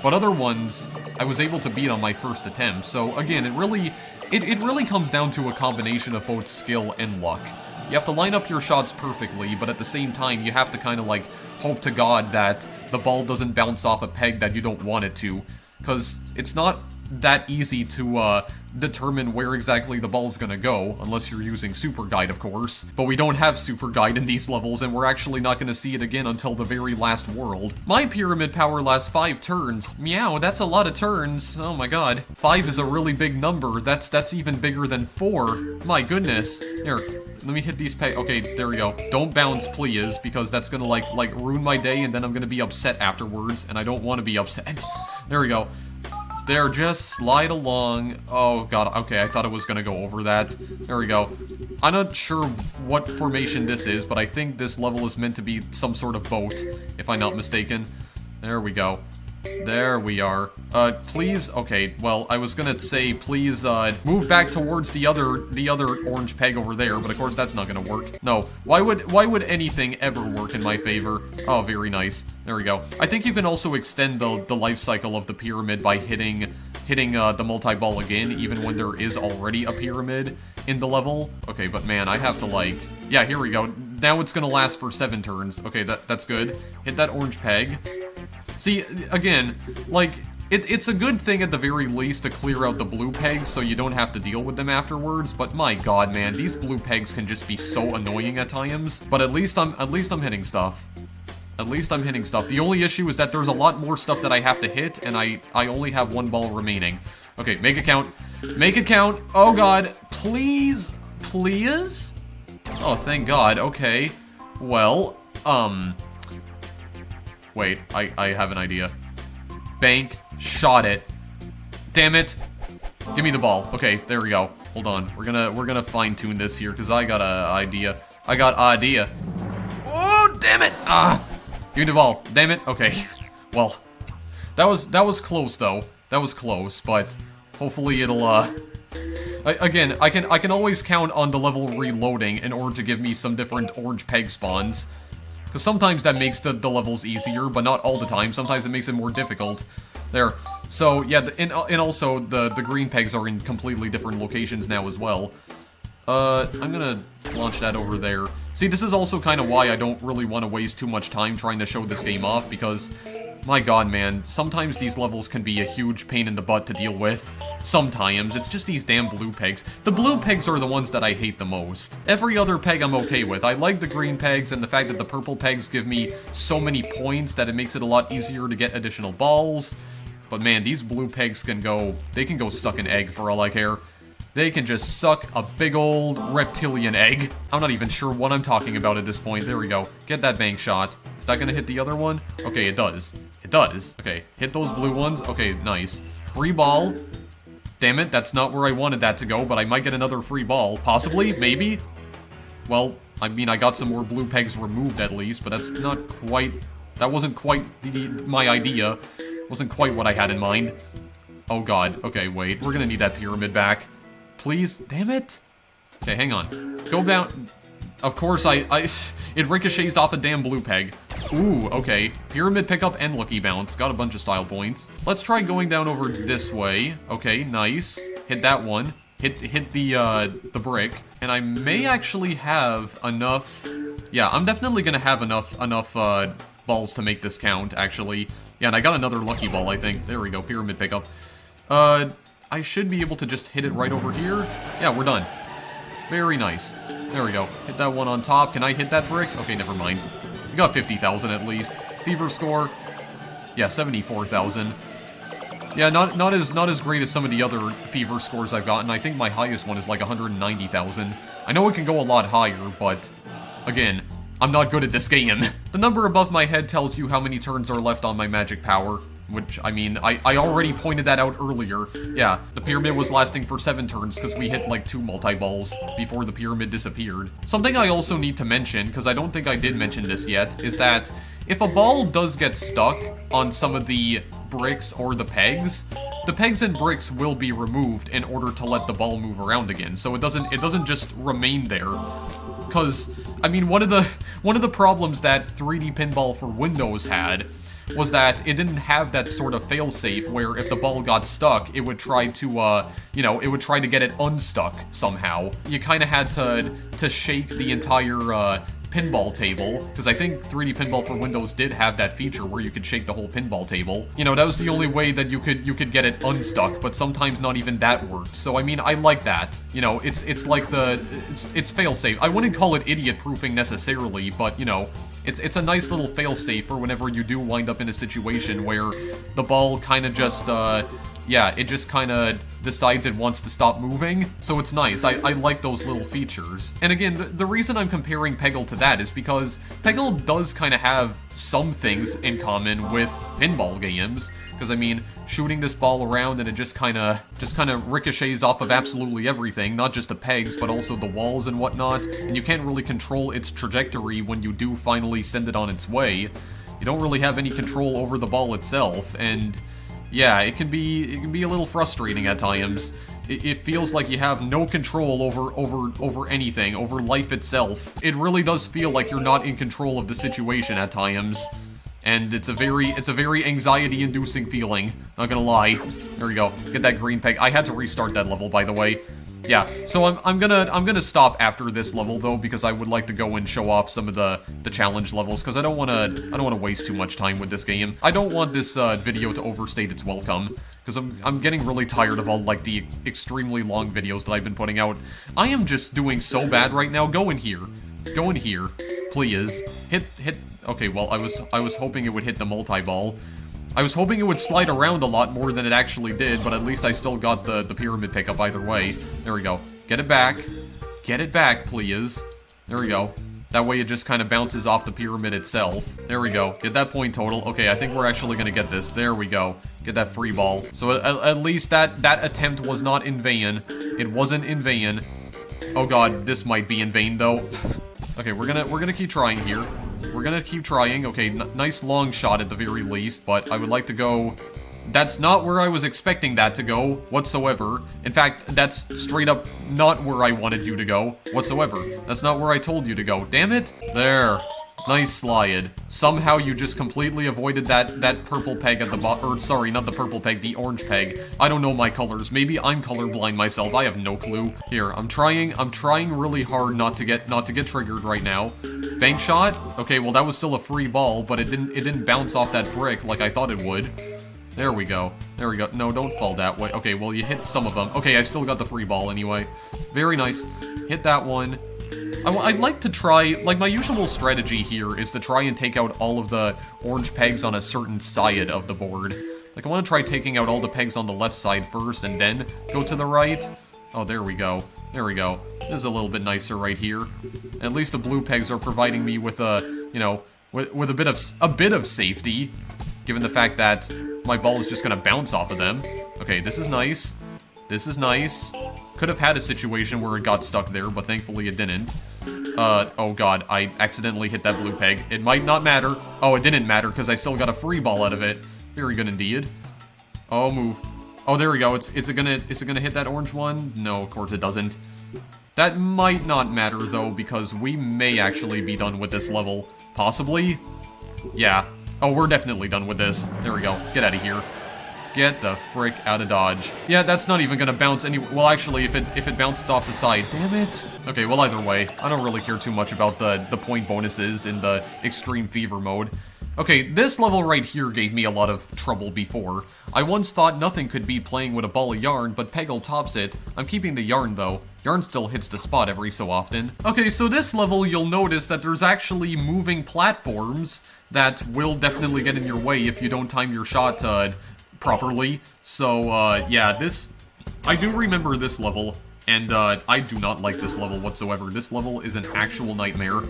But other ones, I was able to beat on my first attempt. So again, it really comes down to a combination of both skill and luck. You have to line up your shots perfectly, but at the same time, you have to kind of like hope to God that the ball doesn't bounce off a peg that you don't want it to. Because it's not that easy to determine where exactly the ball's gonna go, unless you're using Super Guide, of course. But we don't have Super Guide in these levels, and we're actually not gonna see it again until the very last world. My pyramid power lasts 5 turns. Meow, that's a lot of turns. Oh my god. 5 is a really big number. That's even bigger than 4. My goodness. Here, let me hit these okay, there we go. Don't bounce, please, because that's gonna like ruin my day, and then I'm gonna be upset afterwards, and I don't want to be upset. There we go. There, just slide along. Oh god, okay, I thought it was gonna go over that. There we go. I'm not sure what formation this is, but I think this level is meant to be some sort of boat, if I'm not mistaken. There we go. There we are. Please, okay, well, I was gonna say, please, move back towards the other orange peg over there, but of course that's not gonna work. No, why would anything ever work in my favor? Oh, very nice. There we go. I think you can also extend the life cycle of the pyramid by hitting the multi-ball again, even when there is already a pyramid in the level. Okay, but man, I have to like... Yeah, here we go. Now it's gonna last for 7 turns. Okay, that's good. Hit that orange peg. See, again, like, it's a good thing at the very least to clear out the blue pegs so you don't have to deal with them afterwards, but my god, man, these blue pegs can just be so annoying at times. But at least I'm hitting stuff. At least I'm hitting stuff. The only issue is that there's a lot more stuff that I have to hit, and I only have 1 ball remaining. Okay, make it count. Make it count. Oh god, please? Please? Oh, thank god, okay. Well, wait, I have an idea. Bank, shot it. Damn it. Give me the ball. Okay, there we go. Hold on. We're gonna fine-tune this here, because I got an idea. I got idea. Oh, damn it! Ah! Give me the ball. Damn it. Okay. Well, that was close, though. That was close, but hopefully it'll, Again, I can always count on the level reloading in order to give me some different orange peg spawns. Because sometimes that makes the levels easier, but not all the time. Sometimes it makes it more difficult. There. So, yeah, and also the green pegs are in completely different locations now as well. I'm gonna launch that over there. See, this is also kind of why I don't really want to waste too much time trying to show this game off, because, my god, man, sometimes these levels can be a huge pain in the butt to deal with. Sometimes. It's just these damn blue pegs. The blue pegs are the ones that I hate the most. Every other peg I'm okay with. I like the green pegs and the fact that the purple pegs give me so many points that it makes it a lot easier to get additional balls. But man, these blue pegs can go suck an egg for all I care. They can just suck a big old reptilian egg. I'm not even sure what I'm talking about at this point. There we go. Get that bank shot. Is that gonna hit the other one? Okay, it does. It does. Okay, hit those blue ones. Okay, nice. Free ball. Damn it, that's not where I wanted that to go, but I might get another free ball. Possibly? Maybe? Well, I mean, I got some more blue pegs removed at least, but that's not quite... That wasn't quite my idea. Wasn't quite what I had in mind. Oh god. Okay, wait. We're gonna need that pyramid back. Please? Damn it! Okay, hang on. Go down... Of course, it ricochets off a damn blue peg. Ooh, okay. Pyramid pickup and lucky bounce. Got a bunch of style points. Let's try going down over this way. Okay, nice. Hit that one. Hit the brick. And I may actually have enough... Yeah, I'm definitely gonna have enough balls to make this count, actually. Yeah, and I got another lucky ball, I think. There we go, pyramid pickup. I should be able to just hit it right over here. Yeah, we're done. Very nice. There we go. Hit that one on top. Can I hit that brick? Okay, never mind. We got 50,000 at least. Fever score. Yeah, 74,000. Yeah, not as great as some of the other fever scores I've gotten. I think my highest one is like 190,000. I know it can go a lot higher, but again, I'm not good at this game. The number above my head tells you how many turns are left on my magic power. Which, I mean, I already pointed that out earlier. Yeah, the pyramid was lasting for 7 turns because we hit like 2 multi-balls before the pyramid disappeared. Something I also need to mention, because I don't think I did mention this yet, is that if a ball does get stuck on some of the bricks or the pegs and bricks will be removed in order to let the ball move around again. So it doesn't just remain there. Because, I mean, one of the problems that 3D Pinball for Windows had was that it didn't have that sort of failsafe where if the ball got stuck, it would try to, it would try to get it unstuck somehow. You kind of had to shake the entire, pinball table, because I think 3D Pinball for Windows did have that feature where you could shake the whole pinball table. You know, that was the only way that you could get it unstuck, but sometimes not even that worked. So I mean, I like that. You know, it's like it's failsafe. I wouldn't call it idiot proofing necessarily, but you know, it's a nice little failsafe for whenever you do wind up in a situation where the ball kind of just yeah, it just kind of decides it wants to stop moving, so it's nice. I like those little features. And again, the reason I'm comparing Peggle to that is because Peggle does kind of have some things in common with pinball games, because I mean, shooting this ball around and it just kind of ricochets off of absolutely everything, not just the pegs, but also the walls and whatnot, and you can't really control its trajectory when you do finally send it on its way. You don't really have any control over the ball itself, and yeah, it can be a little frustrating at times. It feels like you have no control over anything, over life itself. It really does feel like you're not in control of the situation at times. And it's a very anxiety-inducing feeling, not gonna lie. There we go. Get that green peg. I had to restart that level, by the way. Yeah, so I'm gonna stop after this level though, because I would like to go and show off some of the challenge levels, because I don't wanna waste too much time with this game. I don't want this video to overstate its welcome, because I'm getting really tired of all like the extremely long videos that I've been putting out. I am just doing so bad right now. Go in here, please. Hit. Okay, well I was hoping it would hit the multi-ball. I was hoping it would slide around a lot more than it actually did, but at least I still got the pyramid pickup either way. There we go. Get it back. Get it back, please. There we go. That way it just kind of bounces off the pyramid itself. There we go. Get that point total. Okay, I think we're actually gonna get this. There we go. Get that free ball. So at least that attempt was not in vain. It wasn't in vain. Oh god, this might be in vain though. Okay, we're gonna keep trying here. We're gonna keep trying. Okay, nice long shot at the very least, but I would like to go That's not where I was expecting that to go whatsoever. In fact, that's straight up not where I wanted you to go whatsoever. That's not where I told you to go. Damn it. There. Nice slide. Somehow you just completely avoided that purple peg at the bottom. Or sorry, not the purple peg, the orange peg. I don't know my colors. Maybe I'm colorblind myself. I have no clue. Here, I'm trying really hard not to get triggered right now. Bank shot? Okay, well that was still a free ball, but it didn't bounce off that brick like I thought it would. There we go. There we go. No, don't fall that way. Okay, well, you hit some of them. Okay, I still got the free ball anyway. Very nice. Hit that one. I'd like to try, like, my usual strategy here is to try and take out all of the orange pegs on a certain side of the board. Like, I want to try taking out all the pegs on the left side first and then go to the right. Oh, there we go. There we go. This is a little bit nicer right here. At least the blue pegs are providing me with a, you know, with a bit of safety, given the fact that my ball is just gonna bounce off of them. Okay, this is nice. This is nice. Could have had a situation where it got stuck there, but thankfully it didn't. Oh god, I accidentally hit that blue peg. It might not matter. Oh, it didn't matter, because I still got a free ball out of it. Very good indeed. Oh, move. Oh, there we go. Is it gonna hit that orange one? No, of course it doesn't. That might not matter, though, because we may actually be done with this level. Possibly? Yeah. Oh, we're definitely done with this. There we go. Get out of here. Get the frick out of Dodge. Yeah, that's not even gonna bounce any- well, actually, if it bounces off the side, damn it. Okay, well, either way, I don't really care too much about the point bonuses in the Extreme Fever mode. Okay, this level right here gave me a lot of trouble before. I once thought nothing could beat playing with a ball of yarn, but Peggle tops it. I'm keeping the yarn, though. Yarn still hits the spot every so often. Okay, so this level, you'll notice that there's actually moving platforms that will definitely get in your way if you don't time your shot properly. So, yeah, this... I do remember this level, and I do not like this level whatsoever. This level is an actual nightmare.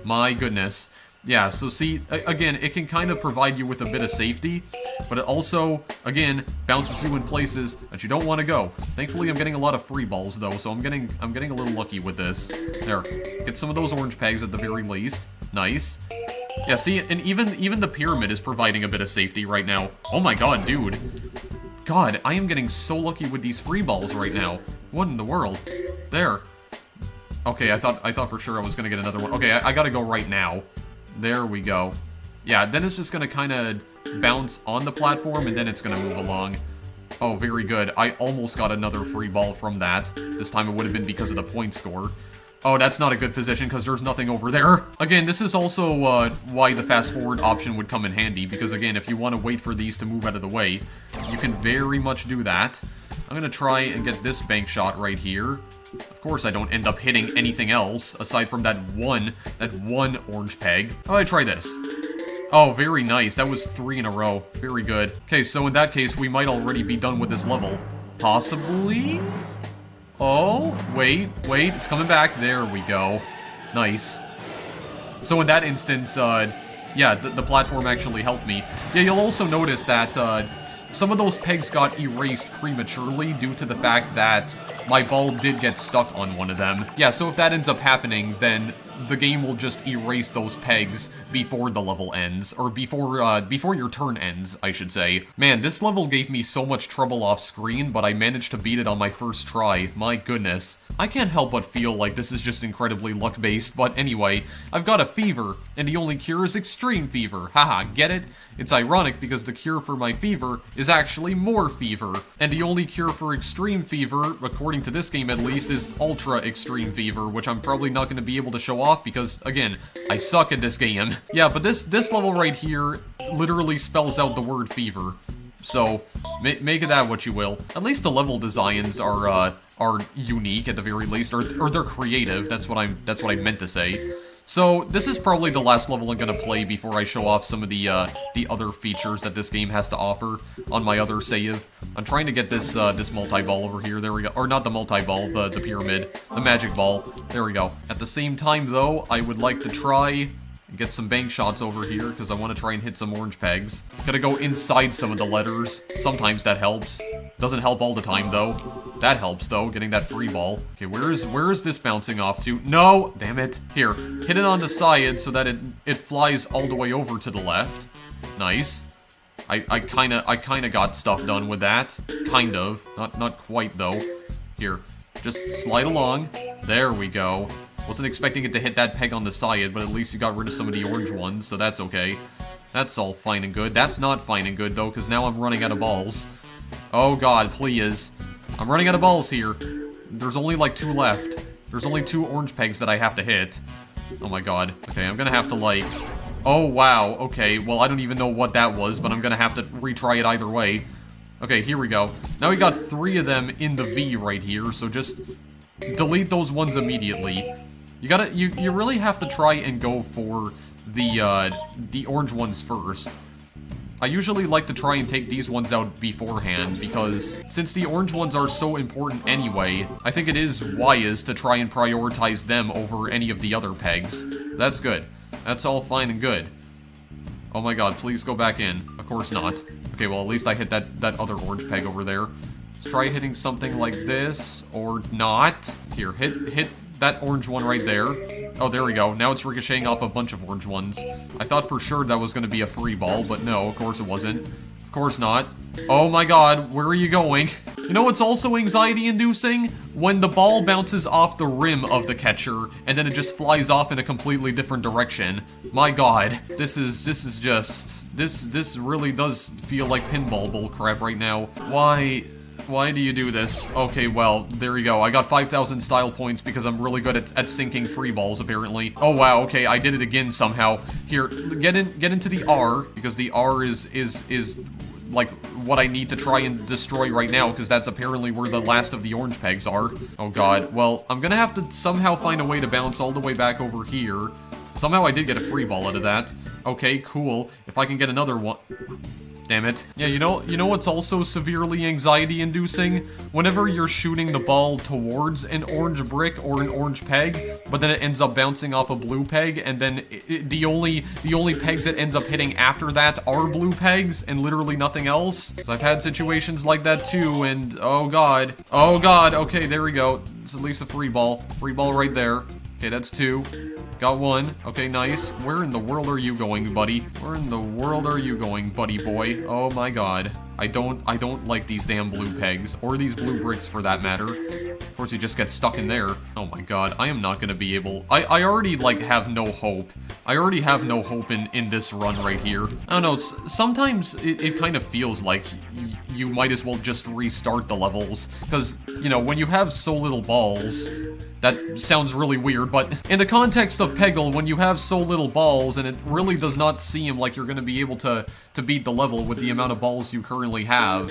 My goodness. Yeah, so see, again, it can kind of provide you with a bit of safety, but it also, again, bounces you in places that you don't want to go. Thankfully, I'm getting a lot of free balls, though, so I'm getting a little lucky with this. There, get some of those orange pegs at the very least. Nice. Yeah, see, and even the pyramid is providing a bit of safety right now. Oh my god, dude. God, I am getting so lucky with these free balls right now. What in the world? There. Okay, I thought for sure I was gonna get another one. Okay, I gotta go right now. There we go. Yeah, then it's just gonna kind of bounce on the platform, and then it's gonna move along. Oh, very good. I almost got another free ball from that. This time it would have been because of the point score. Oh, that's not a good position, because there's nothing over there. Again, this is also why the fast-forward option would come in handy, because again, if you want to wait for these to move out of the way, you can very much do that. I'm gonna try and get this bank shot right here. Of course I don't end up hitting anything else, aside from that one orange peg. How about I try this? Oh, very nice. That was 3 in a row. Very good. Okay, so in that case, we might already be done with this level. Possibly? Oh, wait, it's coming back. There we go. Nice. So in that instance, yeah, the platform actually helped me. Yeah, you'll also notice that, some of those pegs got erased prematurely due to the fact that my ball did get stuck on one of them. Yeah, so if that ends up happening, then the game will just erase those pegs before the level ends, or before your turn ends, I should say. Man, this level gave me so much trouble off screen, but I managed to beat it on my first try. My goodness. I can't help but feel like this is just incredibly luck-based, but anyway, I've got a fever, and the only cure is extreme fever. Haha, get it? It's ironic because the cure for my fever is actually more fever, and the only cure for extreme fever, according to this game at least, is ultra extreme fever, which I'm probably not going to be able to show off because, again, I suck at this game. Yeah, but this level right here literally spells out the word fever. So, make of that what you will. At least the level designs are unique at the very least, or they're creative. That's what I meant to say. So, this is probably the last level I'm gonna play before I show off some of the other features that this game has to offer on my other save. I'm trying to get this this multi-ball over here. There we go. Or not the multi-ball, the pyramid. The magic ball. There we go. At the same time, though, I would like to try and get some bank shots over here, because I want to try and hit some orange pegs. Gotta go inside some of the letters. Sometimes that helps. Doesn't help all the time, though. That helps, though, getting that free ball. Okay, where is this bouncing off to? No! Damn it. Here, hit it on the side so that it flies all the way over to the left. Nice. I kinda got stuff done with that. Kind of. Not quite, though. Here, just slide along. There we go. Wasn't expecting it to hit that peg on the side, but at least you got rid of some of the orange ones, so that's okay. That's all fine and good. That's not fine and good, though, because now I'm running out of balls. Oh god, please. I'm running out of balls here. There's only like 2 left. There's only 2 orange pegs that I have to hit. Oh my god. Okay, I'm gonna have to like... Oh wow, okay, well I don't even know what that was, but I'm gonna have to retry it either way. Okay, here we go. Now we got 3 of them in the V right here, so just delete those ones immediately. You really have to try and go for the orange ones first. I usually like to try and take these ones out beforehand, because since the orange ones are so important anyway, I think it is wise to try and prioritize them over any of the other pegs. That's good. That's all fine and good. Oh my god, please go back in. Of course not. Okay, well at least I hit that other orange peg over there. Let's try hitting something like this, or not. Here, hit that orange one right there. Oh, there we go. Now it's ricocheting off a bunch of orange ones. I thought for sure that was going to be a free ball, but no, of course it wasn't. Of course not. Oh my god, where are you going? You know what's also anxiety-inducing? When the ball bounces off the rim of the catcher, and then it just flies off in a completely different direction. My god, this really does feel like pinball bullcrap right now. Why do you do this? Okay, well, there you go. I got 5,000 style points because I'm really good at sinking free balls, apparently. Oh, wow, okay, I did it again somehow. Here, get into the R, because the R is like, what I need to try and destroy right now, because that's apparently where the last of the orange pegs are. Oh, god. Well, I'm gonna have to somehow find a way to bounce all the way back over here. Somehow I did get a free ball out of that. Okay, cool. If I can get another one... Damn it. Yeah, you know what's also severely anxiety-inducing? Whenever you're shooting the ball towards an orange brick or an orange peg, but then it ends up bouncing off a blue peg, and then the only pegs it ends up hitting after that are blue pegs, and literally nothing else. So I've had situations like that too, and oh god. Oh god, okay, there we go. It's at least a free ball. Free ball right there. Okay, that's 2. Got 1. Okay, nice. Where in the world are you going, buddy? Where in the world are you going, buddy boy? Oh my god. I don't like these damn blue pegs, or these blue bricks for that matter. Of course, you just get stuck in there. Oh my god, I am not gonna be able... I already, like, have no hope. I already have no hope in this run right here. I don't know, sometimes it kind of feels like you might as well just restart the levels, because, you know, when you have so little balls... That sounds really weird, but in the context of Peggle, when you have so little balls, and it really does not seem like you're going to be able to beat the level with the amount of balls you currently have,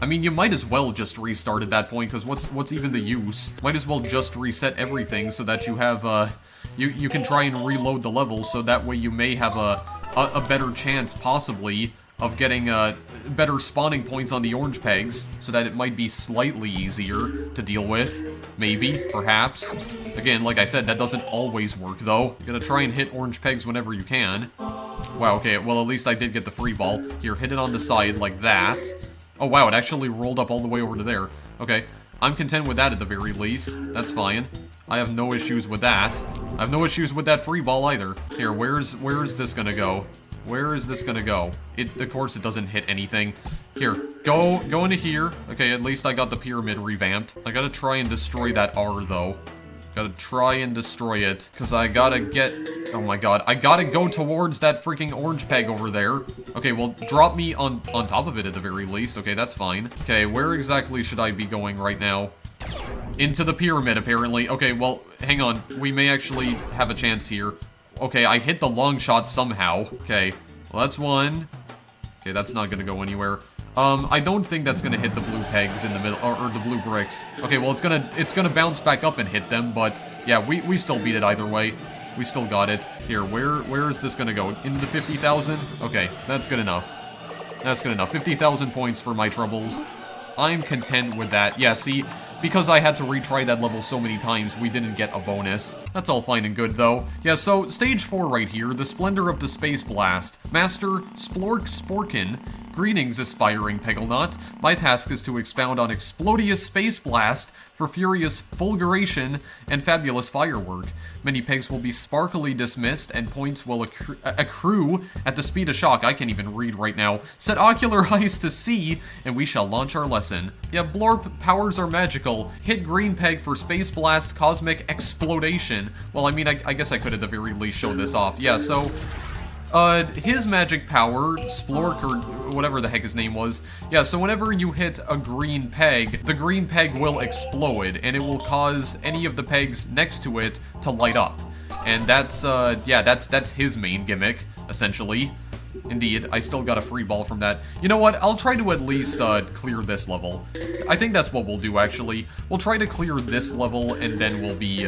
I mean, you might as well just restart at that point, because what's even the use? Might as well just reset everything so that you have, you can try and reload the level, so that way you may have a better chance, possibly, of getting better spawning points on the orange pegs, so that it might be slightly easier to deal with. Maybe, perhaps. Again, like I said, that doesn't always work, though. You gotta try and hit orange pegs whenever you can. Wow, okay, well at least I did get the free ball. Here, hit it on the side like that. Oh wow, it actually rolled up all the way over to there. Okay, I'm content with that at the very least. That's fine. I have no issues with that. I have no issues with that free ball either. Here, where is this gonna go? Where is this gonna go? Of course it doesn't hit anything. Here, go into here. Okay, at least I got the pyramid revamped. I gotta try and destroy that R, though. Gotta try and destroy it, because I gotta get... Oh my god, I gotta go towards that freaking orange peg over there. Okay, well, drop me on top of it at the very least. Okay, that's fine. Okay, where exactly should I be going right now? Into the pyramid, apparently. Okay, well, hang on. We may actually have a chance here. Okay, I hit the long shot somehow. Okay, well, that's 1. Okay, that's not gonna go anywhere. I don't think that's gonna hit the blue pegs in the middle, or the blue bricks. Okay, well, it's gonna bounce back up and hit them, but yeah, we still beat it either way. We still got it. Here, where is this gonna go? Into the 50,000? Okay, that's good enough. That's good enough. 50,000 points for my troubles. I'm content with that. Yeah, see, because I had to retry that level so many times, we didn't get a bonus. That's all fine and good, though. Yeah, so stage 4 right here, the Splendor of the Space Blast. Master Splork Sporkin. Greetings, aspiring Pegglenaut. My task is to expound on Explodious Space Blast for furious fulguration and fabulous firework. Many pegs will be sparkily dismissed, and points will accrue at the speed of shock. I can't even read right now. Set ocular eyes to see, and we shall launch our lesson. Yeah, Blorp, powers are magical. Hit green peg for Space Blast Cosmic Explodation. Well, I mean, I guess I could at the very least show this off. Yeah, so... his magic power, Splork, or whatever the heck his name was, yeah, so whenever you hit a green peg, the green peg will explode, and it will cause any of the pegs next to it to light up. And that's, yeah, that's his main gimmick, essentially. Indeed, I still got a free ball from that. You know what, I'll try to at least, clear this level. I think that's what we'll do, actually. We'll try to clear this level, and then we'll be,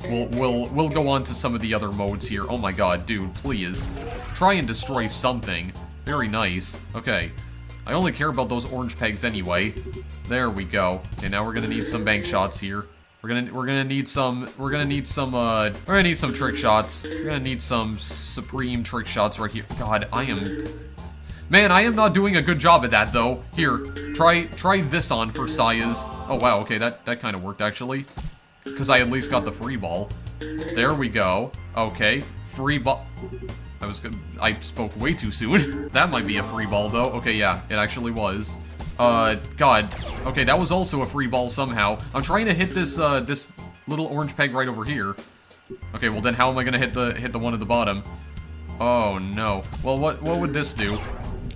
We'll go on to some of the other modes here. Oh my god, dude, please. Try and destroy something. Very nice. Okay. I only care about those orange pegs anyway. There we go. Okay, now we're gonna need some bank shots here. We're gonna need some trick shots. We're gonna need some supreme trick shots right here. God, Man, I am not doing a good job at that, though. Here, try this on for Saya's. Oh wow, okay, that kind of worked, actually. Because I at least got the free ball. There we go. Okay, free ball. I spoke way too soon. That might be a free ball, though. Okay, yeah, it actually was. God. Okay, that was also a free ball somehow. I'm trying to hit this, this little orange peg right over here. Okay, well then how am I gonna hit the one at the bottom? Oh, no. Well, what would this do?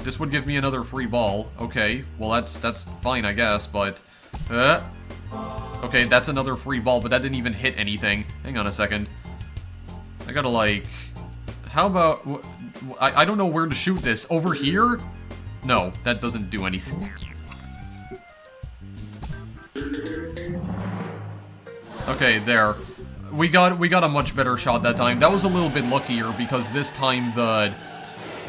This would give me another free ball. Okay, well that's fine, I guess, but... Okay, that's another free ball, but that didn't even hit anything. Hang on a second. I gotta, like... How about... I don't know where to shoot this. Over here? No, that doesn't do anything. Okay, there. We got a much better shot that time. That was a little bit luckier, because this time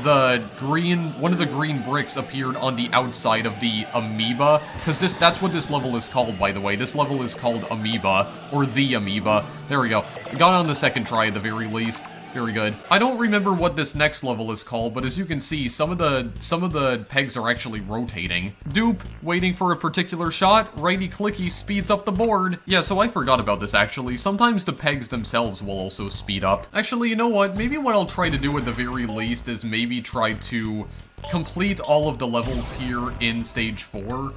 one of the green bricks appeared on the outside of the amoeba, because that's what this level is called, by the way. This level is called Amoeba, or the Amoeba. There we go. Got on the second try at the very least. Very good. I don't remember what this next level is called, but as you can see, some of the pegs are actually rotating. Dupe, waiting for a particular shot, righty-clicky speeds up the board. Yeah, so I forgot about this, actually. Sometimes the pegs themselves will also speed up. Actually, you know what? Maybe what I'll try to do at the very least is maybe try to complete all of the levels here in Stage 4.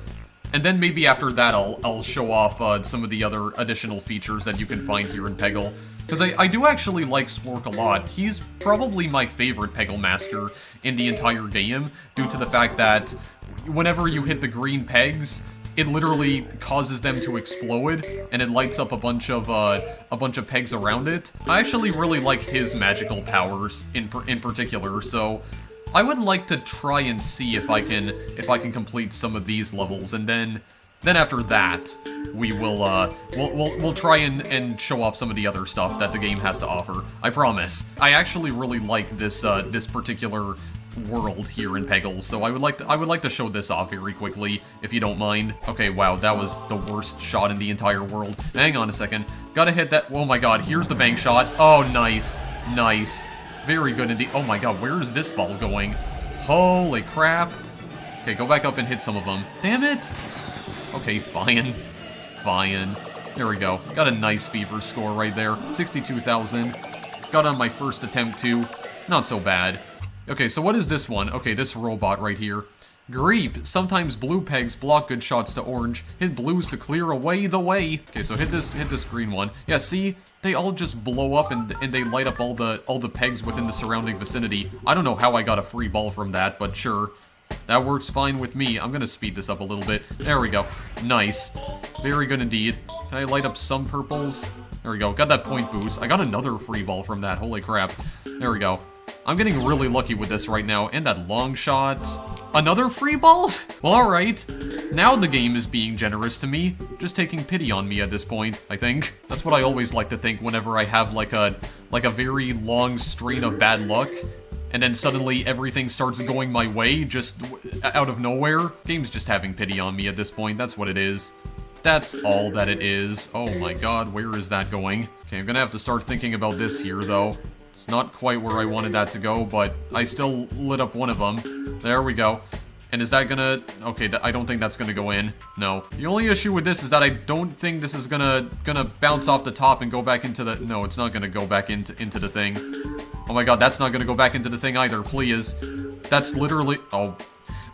And then maybe after that, I'll show off some of the other additional features that you can find here in Peggle. Because I do actually like Splork a lot. He's probably my favorite Peggle Master in the entire game, due to the fact that whenever you hit the green pegs, it literally causes them to explode, and it lights up a bunch of pegs around it. I actually really like his magical powers in particular, so I would like to try and see if I can complete some of these levels, and then after that, we'll try and show off some of the other stuff that the game has to offer. I promise. I actually really like this this particular world here in Peggle, so I would like to show this off very quickly, if you don't mind. Okay, wow, that was the worst shot in the entire world. Hang on a second. Gotta hit that. Oh my god, here's the bank shot. Oh, nice. Nice. Very good indeed. Oh my god, where is this ball going? Holy crap. Okay, go back up and hit some of them. Damn it. Okay, fine. Fine. There we go. Got a nice fever score right there. 62,000. Got on my first attempt, too. Not so bad. Okay, so what is this one? Okay, this robot right here. Greep. Sometimes blue pegs block good shots to orange. Hit blues to clear away the way. Okay, so hit this green one. Yeah, see? They all just blow up and they light up all the pegs within the surrounding vicinity. I don't know how I got a free ball from that, but sure. That works fine with me. I'm gonna speed this up a little bit. There we go. Nice. Very good indeed. Can I light up some purples? There we go. Got that point boost. I got another free ball from that. Holy crap. There we go. I'm getting really lucky with this right now. And that long shot. Another free ball? Well, alright. Now the game is being generous to me. Just taking pity on me at this point, I think. That's what I always like to think whenever I have like a very long string of bad luck. And then suddenly everything starts going my way, just out of nowhere. Game's just having pity on me at this point, that's what it is. That's all that it is. Oh my god, where is that going? Okay, I'm gonna have to start thinking about this here, though. It's not quite where I wanted that to go, but I still lit up one of them. There we go. And is that gonna... Okay, I don't think that's gonna go in. No. The only issue with this is that I don't think this is gonna bounce off the top and go back into the... No, it's not gonna go back into the thing. Oh my god, that's not gonna go back into the thing either, please. That's literally... Oh...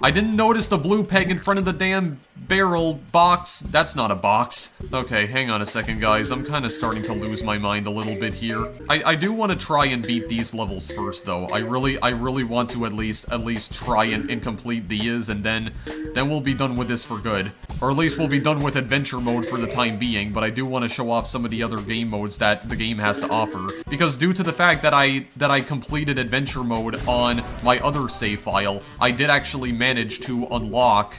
I didn't notice the blue peg in front of the damn barrel box. That's not a box. Okay, hang on a second, guys. I'm kind of starting to lose my mind a little bit here. I do want to try and beat these levels first, though. I really want to at least try and complete these, and then we'll be done with this for good. Or at least we'll be done with adventure mode for the time being, but I do want to show off some of the other game modes that the game has to offer. Because due to the fact that I completed adventure mode on my other save file, I did actually manage to unlock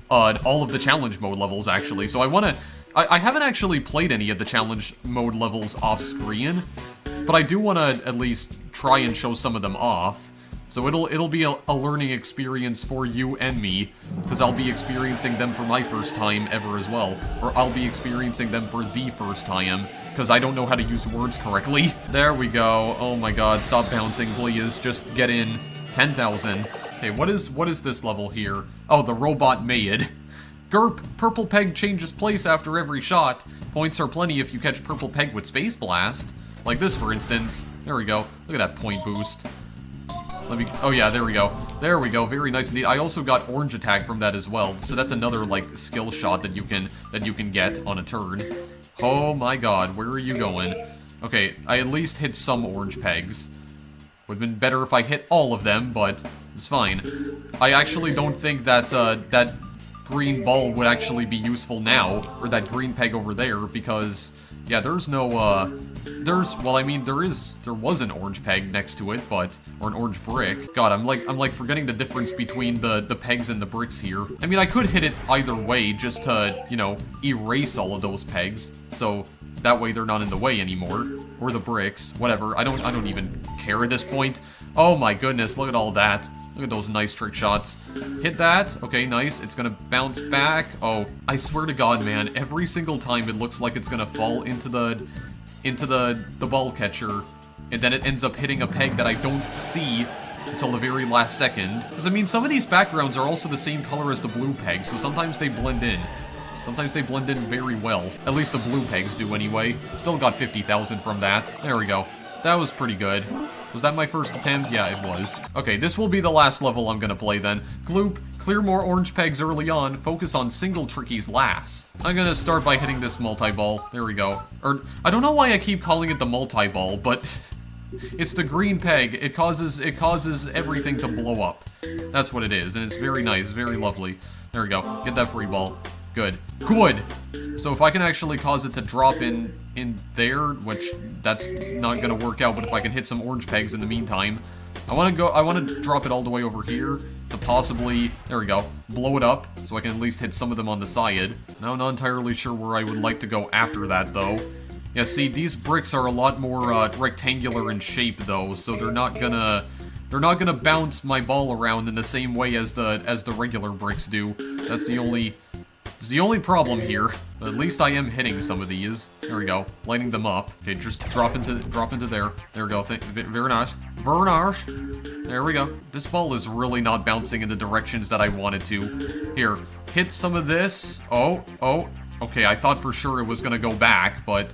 all of the challenge mode levels, actually. So I haven't actually played any of the challenge mode levels off screen, but I do want to at least try and show some of them off. So it'll be a learning experience for you and me, because I'll be experiencing them for my first time ever as well. Or I'll be experiencing them for the first time, because I don't know how to use words correctly. There we go. Oh my god, stop bouncing, please. Just get in. 10,000. Okay, what is this level here? Oh, the robot maid. Gerp, purple peg changes place after every shot. Points are plenty if you catch purple peg with Space Blast. Like this, for instance. There we go. Look at that point boost. Oh yeah, there we go. There we go, very nice indeed. I also got orange attack from that as well. So that's another, like, skill shot that you can get on a turn. Oh my god, where are you going? Okay, I at least hit some orange pegs. Would have been better if I hit all of them, but it's fine. I actually don't think that, that green ball would actually be useful now, or that green peg over there, because, yeah, there's no, well, I mean, there was an orange peg next to it, but, or an orange brick. God, I'm like forgetting the difference between the pegs and the bricks here. I mean, I could hit it either way, just to, you know, erase all of those pegs, so that way they're not in the way anymore. Or the bricks, whatever. I don't even care at this point. Oh my goodness, look at all that. Look at those nice trick shots. Hit that. Okay, nice. It's gonna bounce back. Oh, I swear to God, man, every single time it looks like it's gonna fall into the ball catcher, and then it ends up hitting a peg that I don't see until the very last second. Because, I mean, some of these backgrounds are also the same color as the blue peg, so sometimes they blend in. Sometimes they blend in very well. At least the blue pegs do anyway. Still got 50,000 from that. There we go. That was pretty good. Was that my first attempt? Yeah, it was. Okay, this will be the last level I'm gonna play then. Gloop, clear more orange pegs early on, focus on single trickies last. I'm gonna start by hitting this multi-ball. There we go. Or, I don't know why I keep calling it the multi-ball, but it's the green peg. It causes everything to blow up. That's what it is, and it's very nice, very lovely. There we go. Get that free ball. Good. Good! So if I can actually cause it to drop in there, which that's not gonna work out, but if I can hit some orange pegs in the meantime, I wanna drop it all the way over here to possibly, there we go, blow it up, so I can at least hit some of them on the side. Now I'm not entirely sure where I would like to go after that, though. Yeah, see, these bricks are a lot more rectangular in shape, though, so they're not gonna bounce my ball around in the same way as the regular bricks do. That's the only problem here, but at least I am hitting some of these. There we go, lighting them up. Okay, just drop into there. There we go, very nice. Very nice. There we go. This ball is really not bouncing in the directions that I wanted to. Here, hit some of this. Oh, okay, I thought for sure it was gonna go back, but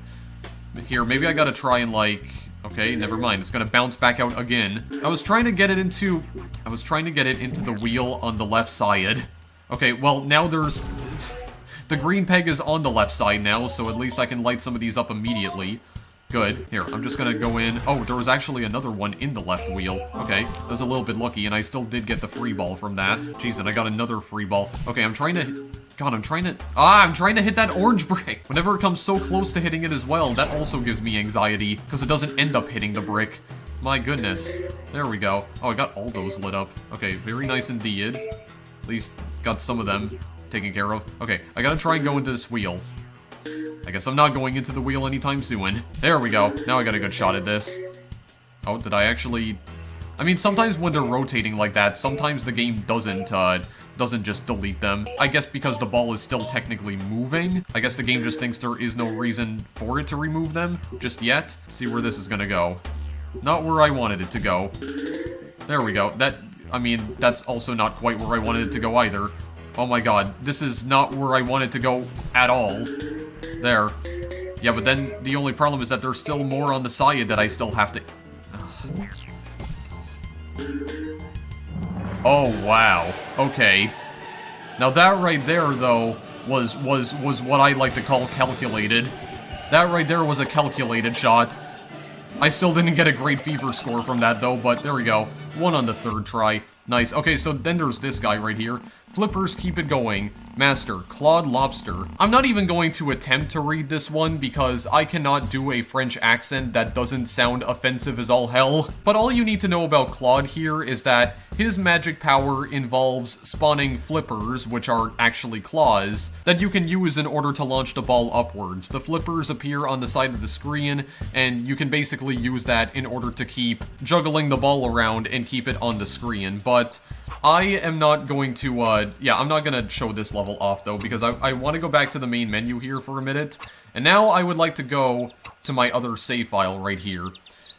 here, maybe I gotta try and like, okay, never mind, it's gonna bounce back out again. I was trying to get it into the wheel on the left side. Okay, well, now the green peg is on the left side now, so at least I can light some of these up immediately. Good. Here, I'm just gonna go in. Oh, there was actually another one in the left wheel. Okay, that was a little bit lucky, and I still did get the free ball from that. Jeez, and I got another free ball. Okay, I'm trying to hit that orange brick. Whenever it comes so close to hitting it as well, that also gives me anxiety, because it doesn't end up hitting the brick. My goodness. There we go. Oh, I got all those lit up. Okay, very nice indeed. At least got some of them taken care of. Okay, I gotta try and go into this wheel. I guess I'm not going into the wheel anytime soon. There we go. Now I got a good shot at this. Oh, did I actually I mean, sometimes when they're rotating like that, sometimes the game doesn't just delete them. I guess because the ball is still technically moving. I guess the game just thinks there is no reason for it to remove them just yet. Let's see where this is gonna go. Not where I wanted it to go. There we go. I mean, that's also not quite where I wanted it to go either. Oh my god, this is not where I want it to go at all. There. Yeah, but then the only problem is that there's still more on the side that I still have to... Oh, wow. Okay. Now that right there, though, was what I like to call calculated. That right there was a calculated shot. I still didn't get a great fever score from that, though, but there we go. 1 on the 3rd try. Nice. Okay, so then there's this guy right here. Flippers, keep it going. Master, Claude Lobster. I'm not even going to attempt to read this one because I cannot do a French accent that doesn't sound offensive as all hell. But all you need to know about Claude here is that his magic power involves spawning flippers, which are actually claws, that you can use in order to launch the ball upwards. The flippers appear on the side of the screen, and you can basically use that in order to keep juggling the ball around and keep it on the screen. But I am not going to, I'm not gonna show this level off, though, because I want to go back to the main menu here for a minute. And now I would like to go to my other save file right here.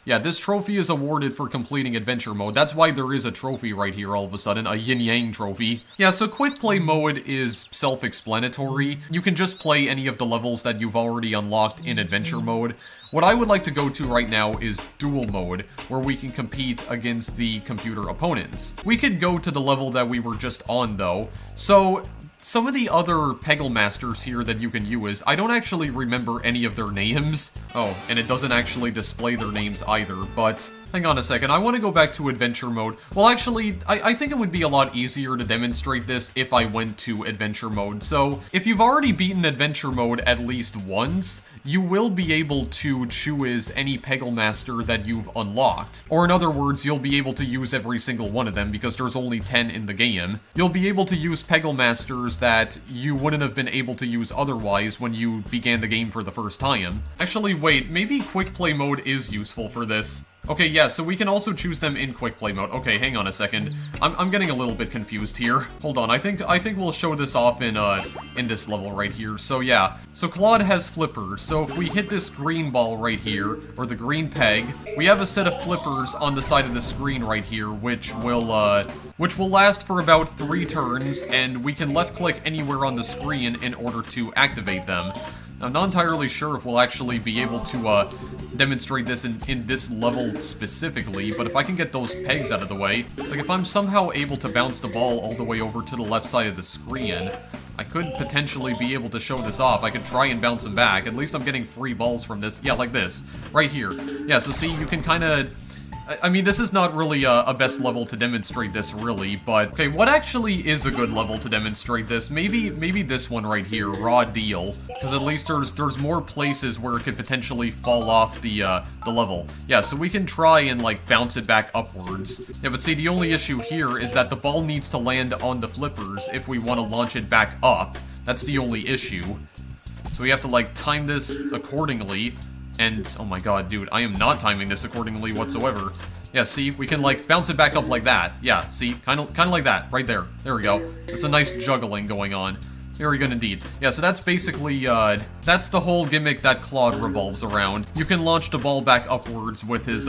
Yeah, this trophy is awarded for completing adventure mode. That's why there is a trophy right here all of a sudden, a yin-yang trophy. Yeah, so quick play mode is self-explanatory. You can just play any of the levels that you've already unlocked in adventure mode. What I would like to go to right now is Duel Mode, where we can compete against the computer opponents. We could go to the level that we were just on, though. So, some of the other Peggle Masters here that you can use, I don't actually remember any of their names. Oh, and it doesn't actually display their names either, but... Hang on a second, I want to go back to adventure mode. Well, actually, I think it would be a lot easier to demonstrate this if I went to adventure mode. So, if you've already beaten adventure mode at least once, you will be able to choose any Peggle Master that you've unlocked. Or in other words, you'll be able to use every single one of them because there's only 10 in the game. You'll be able to use Peggle Masters that you wouldn't have been able to use otherwise when you began the game for the first time. Actually, wait, maybe quick play mode is useful for this. Okay, yeah, so we can also choose them in quick play mode. Okay, hang on a second. I'm getting a little bit confused here. Hold on, I think we'll show this off in this level right here. So yeah, so Claude has flippers. So if we hit this green ball right here, or the green peg, we have a set of flippers on the side of the screen right here, which will last for about 3 turns, and we can left click anywhere on the screen in order to activate them. I'm not entirely sure if we'll actually be able to demonstrate this in this level specifically, but if I can get those pegs out of the way, like if I'm somehow able to bounce the ball all the way over to the left side of the screen, I could potentially be able to show this off. I could try and bounce them back. At least I'm getting free balls from this. Yeah, like this. Right here. Yeah, so see, you can kind of... I mean, this is not really a best level to demonstrate this, really, but... Okay, what actually is a good level to demonstrate this? Maybe this one right here, Raw Deal. Because at least there's more places where it could potentially fall off the level. Yeah, so we can try and, like, bounce it back upwards. Yeah, but see, the only issue here is that the ball needs to land on the flippers if we want to launch it back up. That's the only issue. So we have to, like, time this accordingly. And, oh my god, dude, I am not timing this accordingly whatsoever. Yeah, see, we can, like, bounce it back up like that. Yeah, see, kind of like that, right there. There we go. There's a nice juggling going on. Very good indeed. Yeah, so that's basically, that's the whole gimmick that Claude revolves around. You can launch the ball back upwards with his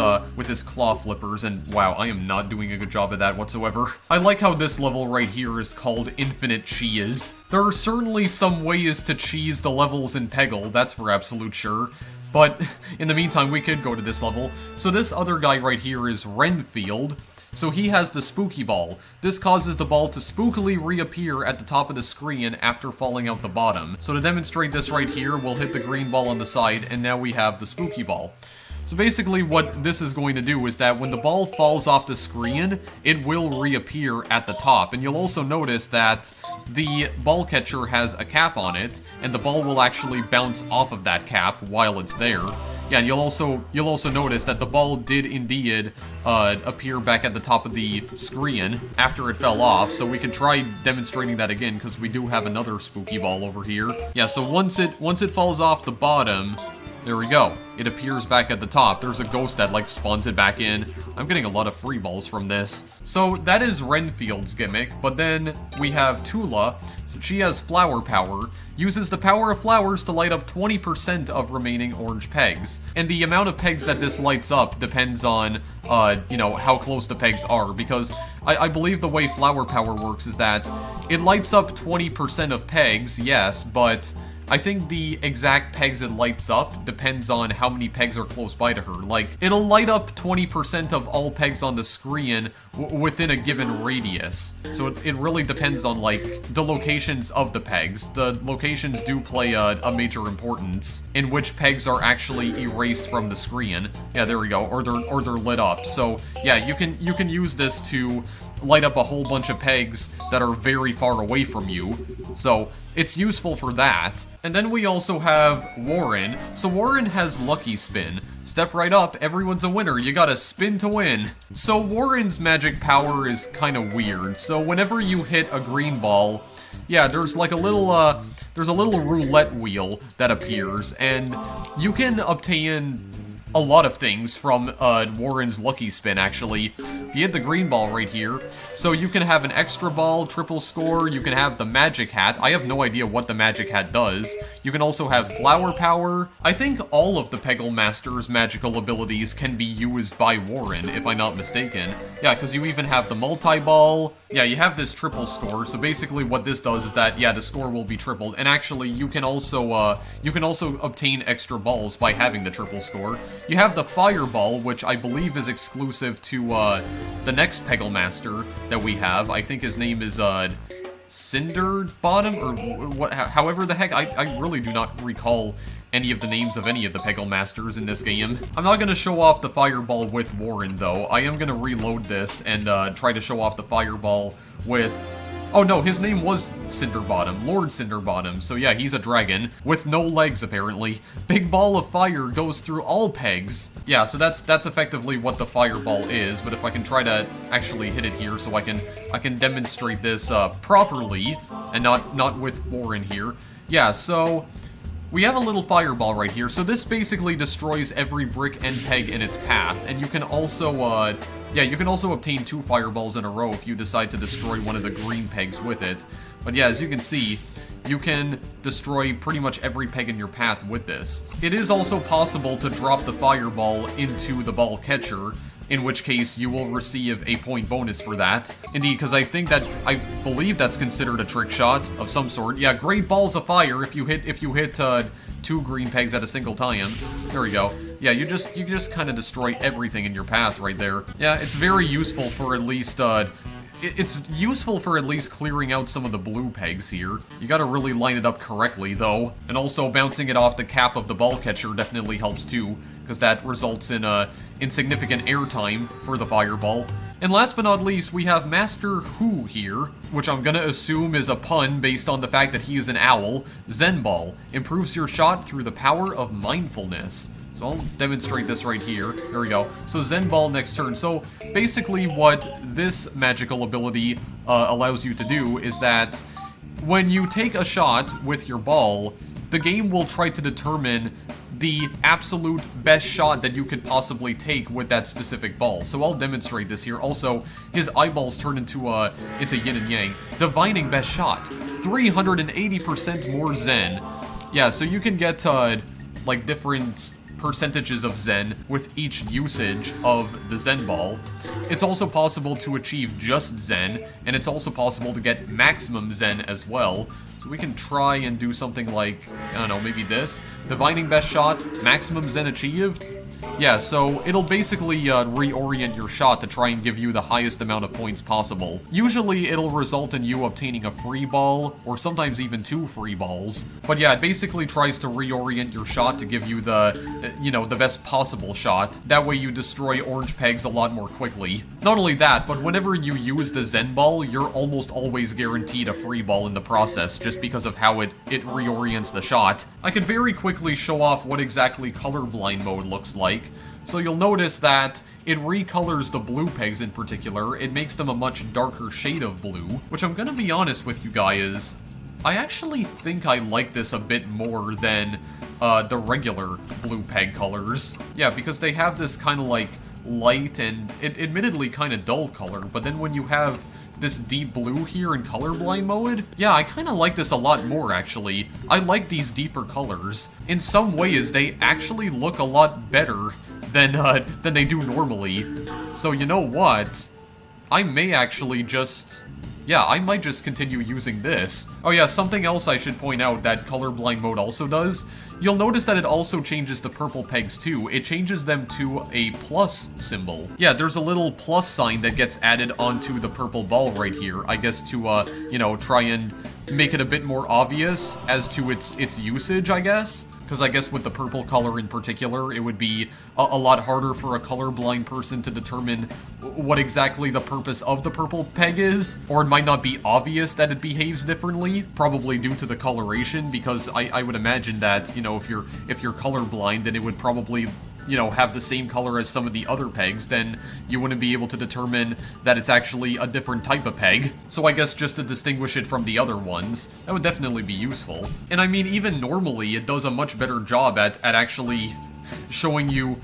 claw flippers, and wow, I am not doing a good job of that whatsoever. I like how this level right here is called Infinite Cheese. There are certainly some ways to cheese the levels in Peggle, that's for absolute sure. But, in the meantime, we could go to this level. So this other guy right here is Renfield. So he has the spooky ball. This causes the ball to spookily reappear at the top of the screen after falling out the bottom. So to demonstrate this right here, we'll hit the green ball on the side, and now we have the spooky ball. So basically what this is going to do is that when the ball falls off the screen, it will reappear at the top. And you'll also notice that the ball catcher has a cap on it, and the ball will actually bounce off of that cap while it's there. Yeah, and you'll also notice that the ball did indeed appear back at the top of the screen after it fell off, so we can try demonstrating that again, because we do have another spooky ball over here. Yeah, so once it falls off the bottom, There we go. It appears back at the top. There's a ghost that, like, spawns it back in. I'm getting a lot of free balls from this. So that is Renfield's gimmick, but then we have Tula. So she has flower power, uses the power of flowers to light up 20% of remaining orange pegs. And the amount of pegs that this lights up depends on, you know, how close the pegs are, because I believe the way flower power works is that it lights up 20% of pegs, yes, but I think the exact pegs it lights up depends on how many pegs are close by to her. Like, it'll light up 20% of all pegs on the screen within a given radius. So it really depends on, like, the locations of the pegs. The locations do play a major importance in which pegs are actually erased from the screen. Yeah, there we go. Or they're lit up. So yeah, you can use this to light up a whole bunch of pegs that are very far away from you. So it's useful for that. And then we also have Warren. So Warren has Lucky Spin. Step right up, everyone's a winner. You gotta spin to win. So Warren's magic power is kind of weird. So whenever you hit a green ball, yeah, there's like a little roulette wheel that appears, and you can obtain a lot of things from Warren's Lucky Spin, actually. If you hit the green ball right here, so you can have an extra ball, triple score, you can have the magic hat. I have no idea what the magic hat does. You can also have flower power. I think all of the Peggle Master's magical abilities can be used by Warren, if I'm not mistaken. Yeah, because you even have the multi-ball. Yeah, you have this triple score, so basically what this does is that, yeah, the score will be tripled, and actually you can also obtain extra balls by having the triple score. You have the Fireball, which I believe is exclusive to the next Peggle Master that we have. I think his name is Cinder Bottom, or what? However the heck, I really do not recall any of the names of any of the Peggle Masters in this game. I'm not going to show off the Fireball with Warren, though. I am going to reload this and try to show off the Fireball with... Oh no, his name was Cinderbottom, Lord Cinderbottom, so yeah, he's a dragon, with no legs apparently. Big ball of fire goes through all pegs. Yeah, so that's effectively what the fireball is, but if I can try to actually hit it here so I can demonstrate this properly, and not with Warren here. Yeah, so we have a little fireball right here, so this basically destroys every brick and peg in its path, and you can also, yeah, you can also obtain 2 fireballs in a row if you decide to destroy one of the green pegs with it. But yeah, as you can see, you can destroy pretty much every peg in your path with this. It is also possible to drop the fireball into the ball catcher, in which case you will receive a point bonus for that. Indeed, because I believe that's considered a trick shot of some sort. Yeah, great balls of fire if you hit 2 green pegs at a single time. There we go. Yeah, you just kind of destroy everything in your path right there. Yeah, it's very useful for at least it's useful for at least clearing out some of the blue pegs here. You gotta really line it up correctly, though. And also, bouncing it off the cap of the ball catcher definitely helps too, because that results in insignificant airtime for the fireball. And last but not least, we have Master Who here, which I'm gonna assume is a pun based on the fact that he is an owl. Zen Ball improves your shot through the power of mindfulness. So I'll demonstrate this right here. There we go. So Zen Ball next turn. So basically what this magical ability allows you to do is that when you take a shot with your ball, the game will try to determine the absolute best shot that you could possibly take with that specific ball. So I'll demonstrate this here. Also, his eyeballs turn into yin and yang. Divining best shot. 380% more Zen. Yeah, so you can get like different percentages of Zen with each usage of the Zen Ball. It's also possible to achieve just Zen, and it's also possible to get maximum Zen as well. So we can try and do something like, I don't know, maybe this. Divining best shot, maximum Zen achieved. Yeah, so it'll basically reorient your shot to try and give you the highest amount of points possible. Usually it'll result in you obtaining a free ball, or sometimes even 2 free balls. But yeah, it basically tries to reorient your shot to give you the, you know, the best possible shot. That way you destroy orange pegs a lot more quickly. Not only that, but whenever you use the Zen Ball, you're almost always guaranteed a free ball in the process, just because of how it reorients the shot. I could very quickly show off what exactly Colorblind Mode looks like. So you'll notice that it recolors the blue pegs in particular. It makes them a much darker shade of blue, which I'm gonna be honest with you guys, I actually think I like this a bit more than the regular blue peg colors. Yeah, because they have this kind of like light and admittedly kind of dull color, but then when you have this deep blue here in Colorblind Mode, yeah, I kind of like this a lot more, actually. I like these deeper colors. In some ways, they actually look a lot better than they do normally. So you know what? I may actually just... yeah, I might just continue using this. Oh yeah, something else I should point out that Colorblind Mode also does. You'll notice that it also changes the purple pegs too. It changes them to a plus symbol. Yeah, there's a little plus sign that gets added onto the purple ball right here. I guess to, you know, try and make it a bit more obvious as to its usage, I guess. Because I guess with the purple color in particular, it would be a lot harder for a colorblind person to determine what exactly the purpose of the purple peg is, or it might not be obvious that it behaves differently, probably due to the coloration, because I would imagine that, you know, if you're colorblind, then it would probably, you know, have the same color as some of the other pegs, then you wouldn't be able to determine that it's actually a different type of peg. So I guess just to distinguish it from the other ones, that would definitely be useful. And I mean, even normally, it does a much better job at actually showing you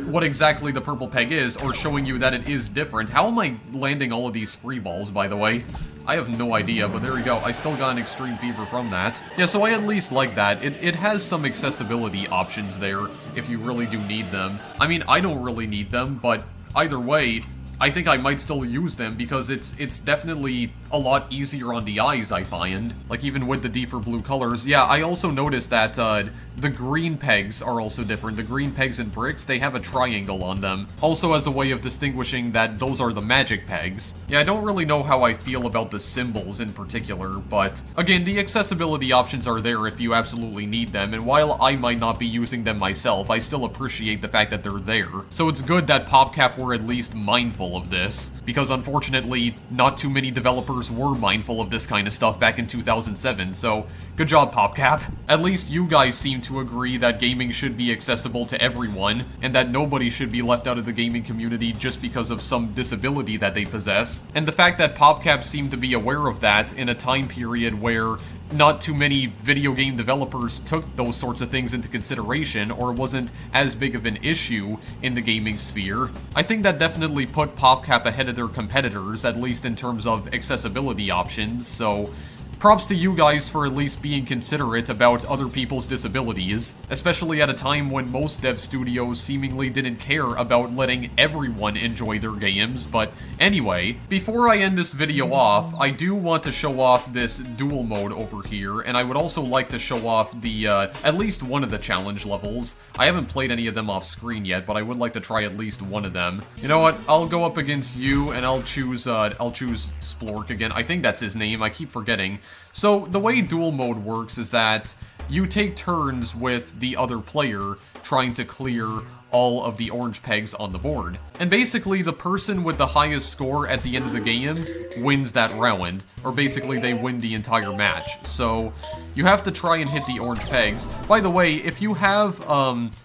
what exactly the purple peg is, or showing you that it is different. How am I landing all of these free balls, by the way? I have no idea, but there we go. I still got an extreme fever from that. Yeah, so I at least like that. It has some accessibility options there, if you really do need them. I mean, I don't really need them, but either way, I think I might still use them because it's definitely a lot easier on the eyes, I find. Like, even with the deeper blue colors. Yeah, I also noticed that the green pegs are also different. The green pegs and bricks, they have a triangle on them. Also as a way of distinguishing that those are the magic pegs. Yeah, I don't really know how I feel about the symbols in particular, but again, the accessibility options are there if you absolutely need them, and while I might not be using them myself, I still appreciate the fact that they're there. So it's good that PopCap were at least mindful of this, because unfortunately, not too many developers were mindful of this kind of stuff back in 2007, so good job, PopCap. At least you guys seem to agree that gaming should be accessible to everyone, and that nobody should be left out of the gaming community just because of some disability that they possess. And the fact that PopCap seemed to be aware of that in a time period where not too many video game developers took those sorts of things into consideration, or wasn't as big of an issue in the gaming sphere, I think that definitely put PopCap ahead of their competitors, at least in terms of accessibility options, so props to you guys for at least being considerate about other people's disabilities, especially at a time when most dev studios seemingly didn't care about letting everyone enjoy their games. But anyway, before I end this video off, I do want to show off this Duel Mode over here, and I would also like to show off the, at least one of the challenge levels. I haven't played any of them off screen yet, but I would like to try at least one of them. You know what, I'll go up against you, and I'll choose Splork again. I think that's his name, I keep forgetting. So, the way Duel Mode works is that you take turns with the other player trying to clear all of the orange pegs on the board. And basically, the person with the highest score at the end of the game wins that round, or basically they win the entire match. So, you have to try and hit the orange pegs. By the way, if you have,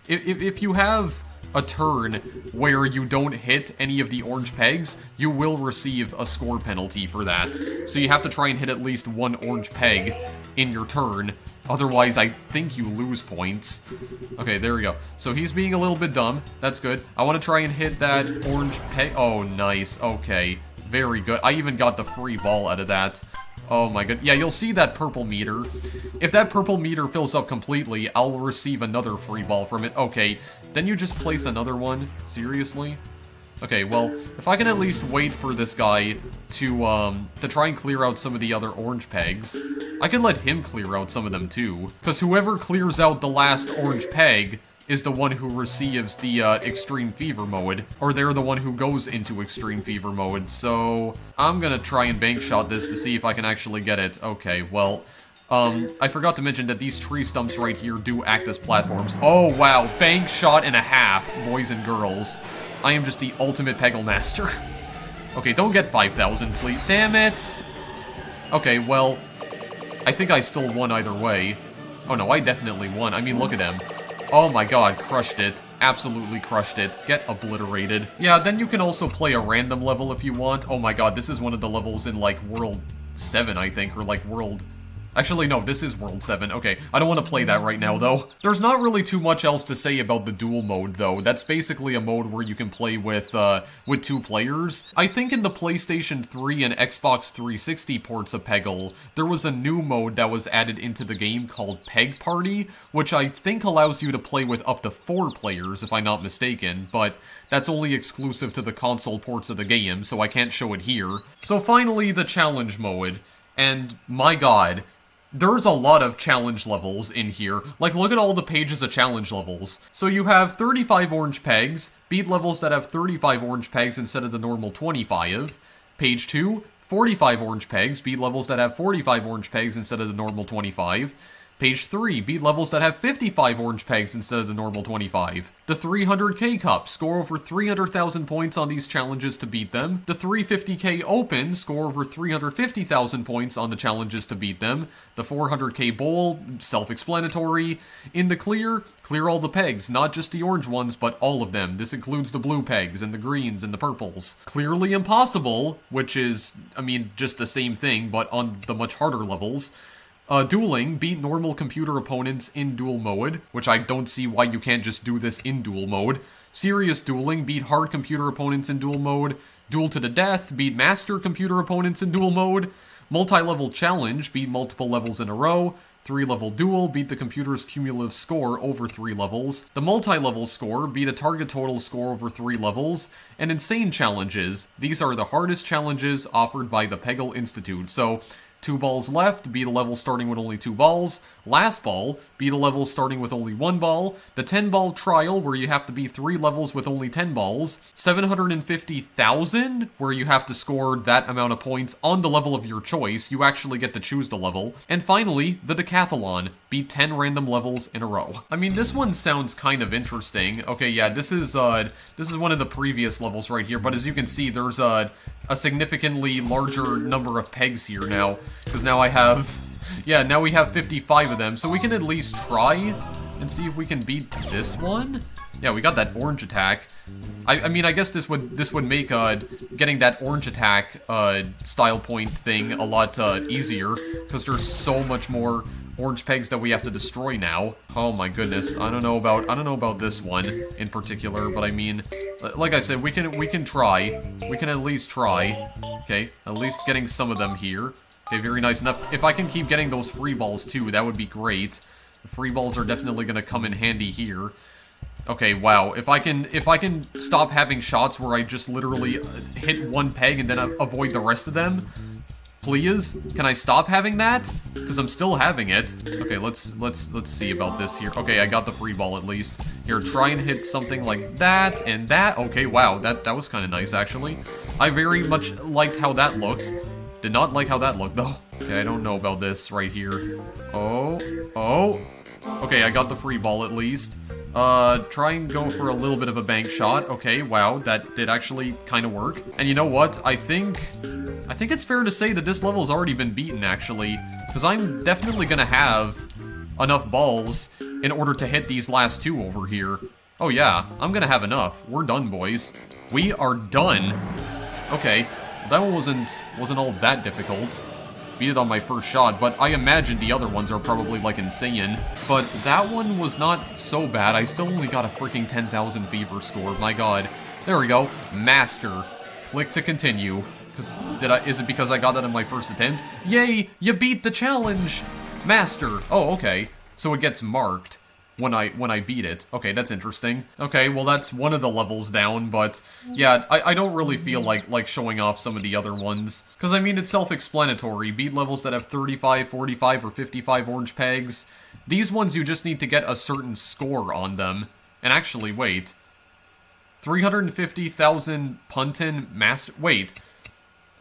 if you have a turn where you don't hit any of the orange pegs, you will receive a score penalty for that. So you have to try and hit at least one orange peg in your turn, otherwise I think you lose points. Okay, there we go. So he's being a little bit dumb, that's good. I want to try and hit that orange peg. Oh, nice, okay. Very good. I even got the free ball out of that. Oh my god. Yeah, you'll see that purple meter. If that purple meter fills up completely, I'll receive another free ball from it. Okay, then you just place another one? Seriously? Okay, well, if I can at least wait for this guy to try and clear out some of the other orange pegs, I can let him clear out some of them too. Because whoever clears out the last orange peg is the one who receives the Extreme Fever mode, or they're the one who goes into Extreme Fever mode, so I'm gonna try and bank shot this to see if I can actually get it. Okay, well, I forgot to mention that these tree stumps right here do act as platforms. Oh wow, bank shot and a half, boys and girls. I am just the ultimate Peggle master. Okay, don't get 5,000, please. Damn it! Okay, well, I think I still won either way. Oh no, I definitely won. I mean, look at them. Oh my god, crushed it. Absolutely crushed it. Get obliterated. Yeah, then you can also play a random level if you want. Oh my god, this is one of the levels in, like, World 7, I think, or, like, World Actually, no, this is World 7. Okay, I don't want to play that right now, though. There's not really too much else to say about the Duel Mode, though. That's basically a mode where you can play with 2 players. I think in the PlayStation 3 and Xbox 360 ports of Peggle, there was a new mode that was added into the game called Peg Party, which I think allows you to play with up to 4 players, if I'm not mistaken, but that's only exclusive to the console ports of the game, so I can't show it here. So finally, the challenge mode. And my god, there's a lot of challenge levels in here. Like, look at all the pages of challenge levels. So you have 35 orange pegs, beat levels that have 35 orange pegs instead of the normal 25. Page 2, 45 orange pegs, beat levels that have 45 orange pegs instead of the normal 25. Page 3, beat levels that have 55 orange pegs instead of the normal 25. The 300k Cup, score over 300,000 points on these challenges to beat them. The 350k Open, score over 350,000 points on the challenges to beat them. The 400k Bowl, self-explanatory. In the clear, clear all the pegs, not just the orange ones, but all of them. This includes the blue pegs, and the greens, and the purples. Clearly impossible, which is, I mean, just the same thing, but on the much harder levels. Dueling, beat normal computer opponents in Duel Mode, which I don't see why you can't just do this in Duel Mode. Serious Dueling, beat hard computer opponents in Duel Mode. Duel to the Death, beat master computer opponents in Duel Mode. Multi-level Challenge, beat multiple levels in a row. 3-level Duel, beat the computer's cumulative score over 3 levels. The multi-level score, beat a target total score over 3 levels. And Insane Challenges, these are the hardest challenges offered by the Peggle Institute. So, 2 balls left, beat a level starting with only 2 balls. Last ball, beat a level starting with only 1 ball. The 10-ball trial, where you have to beat 3 levels with only 10 balls. 750,000, where you have to score that amount of points on the level of your choice. You actually get to choose the level. And finally, the Decathlon, beat 10 random levels in a row. I mean, this one sounds kind of interesting. Okay, yeah, this is one of the previous levels right here, but as you can see, there's a significantly larger number of pegs here now. Because now I have, yeah, now we have 55 of them, so we can at least try and see if we can beat this one. Yeah, we got that orange attack. I mean, I guess this would make getting that orange attack style point thing a lot easier, because there's so much more orange pegs that we have to destroy now. Oh my goodness, I don't know about this one in particular, but I mean, like I said, we can try. We can at least try. Okay, at least getting some of them here. Okay, very nice enough. If I can keep getting those free balls too, that would be great. The free balls are definitely gonna come in handy here. Okay, wow. If I can stop having shots where I just literally hit one peg and then avoid the rest of them, please? Can I stop having that? Because I'm still having it. Okay, let's see about this here. Okay, I got the free ball at least. Here, try and hit something like that and that. Okay, wow, that was kind of nice actually. I very much liked how that looked. Did not like how that looked though. Okay, I don't know about this right here. Oh. Okay, I got the free ball at least. Try and go for a little bit of a bank shot. Okay, wow, that did actually kind of work. And you know what? I think it's fair to say that this level's already been beaten, actually. Because I'm definitely gonna have enough balls in order to hit these last 2 over here. Oh yeah, I'm gonna have enough. We're done, boys. We are done. Okay, that one wasn't all that difficult. Beat it on my first shot, but I imagine the other ones are probably, like, insane. But that one was not so bad. I still only got a freaking 10,000 fever score. My god. There we go. Master. Click to continue. Is it because I got that in my first attempt? Yay! You beat the challenge! Master. Oh, okay. So it gets marked when I beat it. Okay, that's interesting. Okay, well that's one of the levels down, but yeah, I don't really feel like showing off some of the other ones. Because I mean, it's self-explanatory. Beat levels that have 35, 45, or 55 orange pegs. These ones you just need to get a certain score on them. And actually, wait. 350,000 Puntin Master... Wait.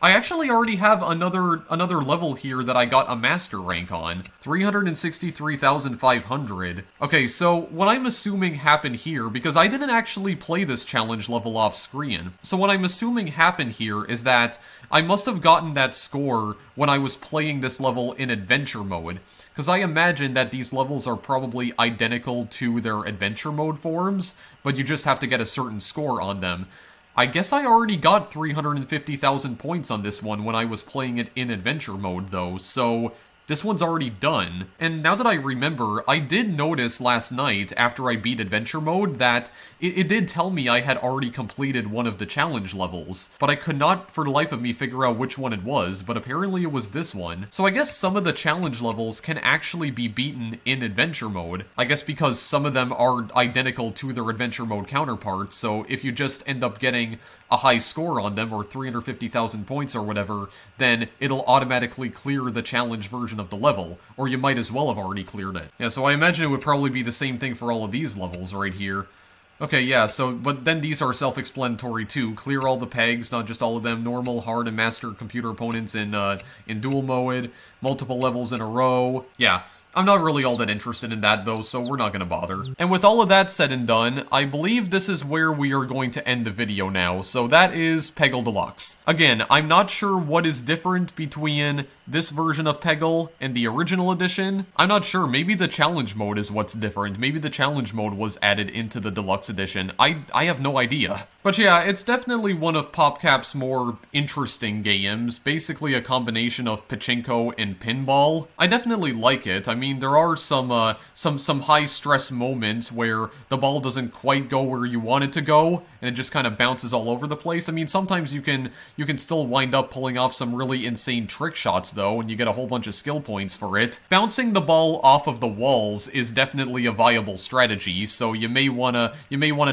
I actually already have another level here that I got a master rank on. 363,500. Okay, so what I'm assuming happened here, because I didn't actually play this challenge level off screen, so what I'm assuming happened here is that I must have gotten that score when I was playing this level in adventure mode. Because I imagine that these levels are probably identical to their adventure mode forms, but you just have to get a certain score on them. I guess I already got 350,000 points on this one when I was playing it in adventure mode, though, so this one's already done. And now that I remember, I did notice last night after I beat Adventure Mode that it did tell me I had already completed one of the challenge levels, but I could not for the life of me figure out which one it was, but apparently it was this one. So I guess some of the challenge levels can actually be beaten in Adventure Mode. I guess because some of them are identical to their Adventure Mode counterparts, so if you just end up getting a high score on them, or 350,000 points or whatever, then it'll automatically clear the challenge version of the level, or you might as well have already cleared it. Yeah, so I imagine it would probably be the same thing for all of these levels right here. Okay, yeah, so, but then these are self-explanatory too. Clear all the pegs, not just all of them. Normal, hard, and master computer opponents in Duel Mode. Multiple levels in a row. Yeah. I'm not really all that interested in that though, so we're not gonna bother. And with all of that said and done, I believe this is where we are going to end the video now, so that is Peggle Deluxe. Again, I'm not sure what is different between this version of Peggle and the original edition. I'm not sure, maybe the challenge mode is what's different. Maybe the challenge mode was added into the deluxe edition. I have no idea. But yeah, it's definitely one of PopCap's more interesting games, basically a combination of Pachinko and pinball. I definitely like it. I mean, there are some high-stress moments where the ball doesn't quite go where you want it to go, and it just kind of bounces all over the place. I mean, sometimes you can still wind up pulling off some really insane trick shots, though, and you get a whole bunch of skill points for it. Bouncing the ball off of the walls is definitely a viable strategy, so you may wanna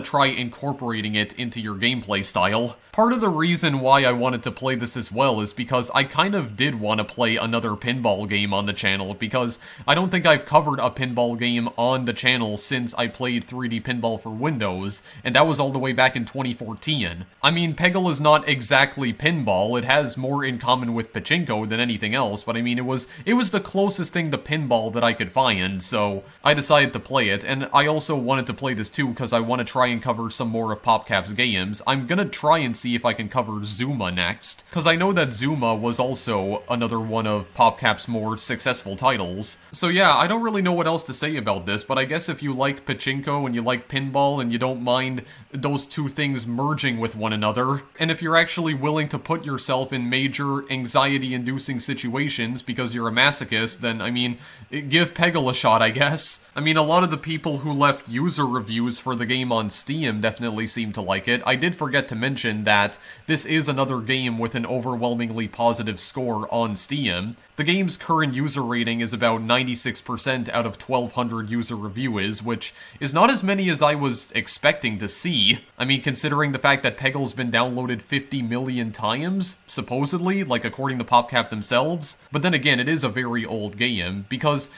try incorporating it into your gameplay style. Part of the reason why I wanted to play this as well is because I kind of did want to play another pinball game on the channel, because I don't think I've covered a pinball game on the channel since I played 3D Pinball for Windows, and that was all the way back in 2014. I mean, Peggle is not exactly pinball, it has more in common with Pachinko than anything else, but I mean, it was the closest thing to pinball that I could find, so I decided to play it, and I also wanted to play this too because I want to try and cover some more of PopCap's games. I'm gonna try and see if I can cover Zuma next, because I know that Zuma was also another one of PopCap's more successful titles. So yeah, I don't really know what else to say about this, but I guess if you like Pachinko and you like pinball and you don't mind those two things merging with one another, and if you're actually willing to put yourself in major anxiety-inducing situations because you're a masochist, then, I mean, give Peggle a shot, I guess. I mean, a lot of the people who left user reviews for the game on Steam definitely seem to like it. I did forget to mention that this is another game with an overwhelmingly positive score on Steam. The game's current user rating is about 96% out of 1,200 user reviews, which is not as many as I was expecting to see. I mean, considering the fact that Peggle's been downloaded 50 million times, supposedly, like according to PopCap themselves. But then again, it is a very old game, because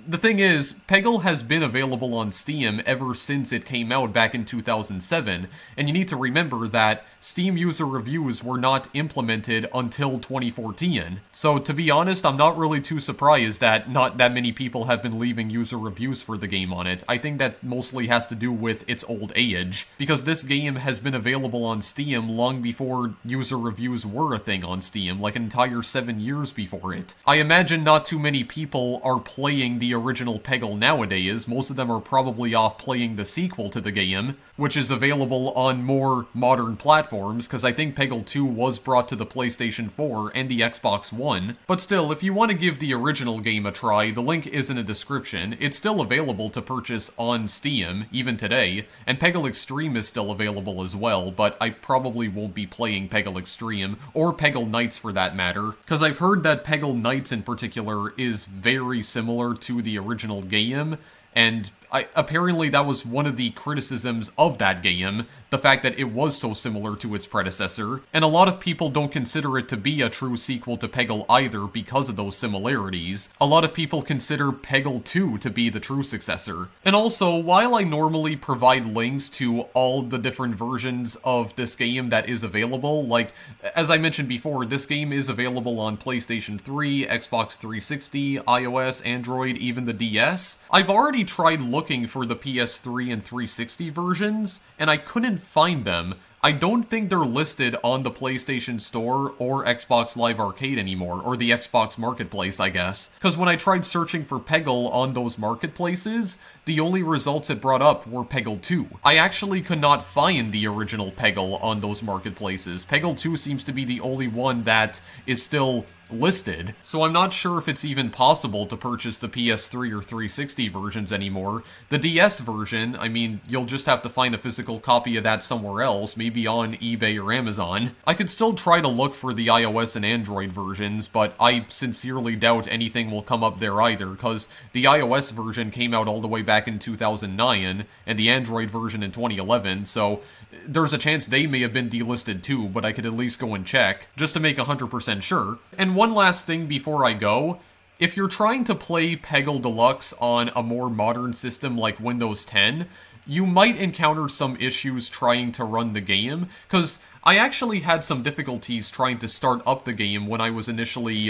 the thing is, Peggle has been available on Steam ever since it came out back in 2007, and you need to remember that Steam user reviews were not implemented until 2014. So to be honest, I'm not really too surprised that not that many people have been leaving user reviews for the game on it. I think that mostly has to do with its old age, because this game has been available on Steam long before user reviews were a thing on Steam, like an entire 7 years before it. I imagine not too many people are playing the original Peggle nowadays. Most of them are probably off playing the sequel to the game, which is available on more modern platforms, because I think Peggle 2 was brought to the PlayStation 4 and the Xbox One. But still, if you want to give the original game a try, the link is in the description. It's still available to purchase on Steam, even today, and Peggle Extreme is still available as well, but I probably won't be playing Peggle Extreme, or Peggle Knights for that matter, because I've heard that Peggle Knights in particular is very similar to the original game, and apparently that was one of the criticisms of that game, the fact that it was so similar to its predecessor, and a lot of people don't consider it to be a true sequel to Peggle either because of those similarities. A lot of people consider Peggle 2 to be the true successor. And also, while I normally provide links to all the different versions of this game that is available, like, as I mentioned before, this game is available on PlayStation 3, Xbox 360, iOS, Android, even the DS, I've already tried looking for the PS3 and 360 versions, and I couldn't find them. I don't think they're listed on the PlayStation Store or Xbox Live Arcade anymore, or the Xbox Marketplace, I guess. Because when I tried searching for Peggle on those marketplaces, the only results it brought up were Peggle 2. I actually could not find the original Peggle on those marketplaces. Peggle 2 seems to be the only one that is still listed, so I'm not sure if it's even possible to purchase the PS3 or 360 versions anymore. The DS version, I mean, you'll just have to find a physical copy of that somewhere else, maybe on eBay or Amazon. I could still try to look for the iOS and Android versions, but I sincerely doubt anything will come up there either, because the iOS version came out all the way back in 2009, and the Android version in 2011, so there's a chance they may have been delisted too, but I could at least go and check, just to make 100% sure. And one last thing before I go, if you're trying to play Peggle Deluxe on a more modern system like Windows 10, you might encounter some issues trying to run the game, because I actually had some difficulties trying to start up the game when I was initially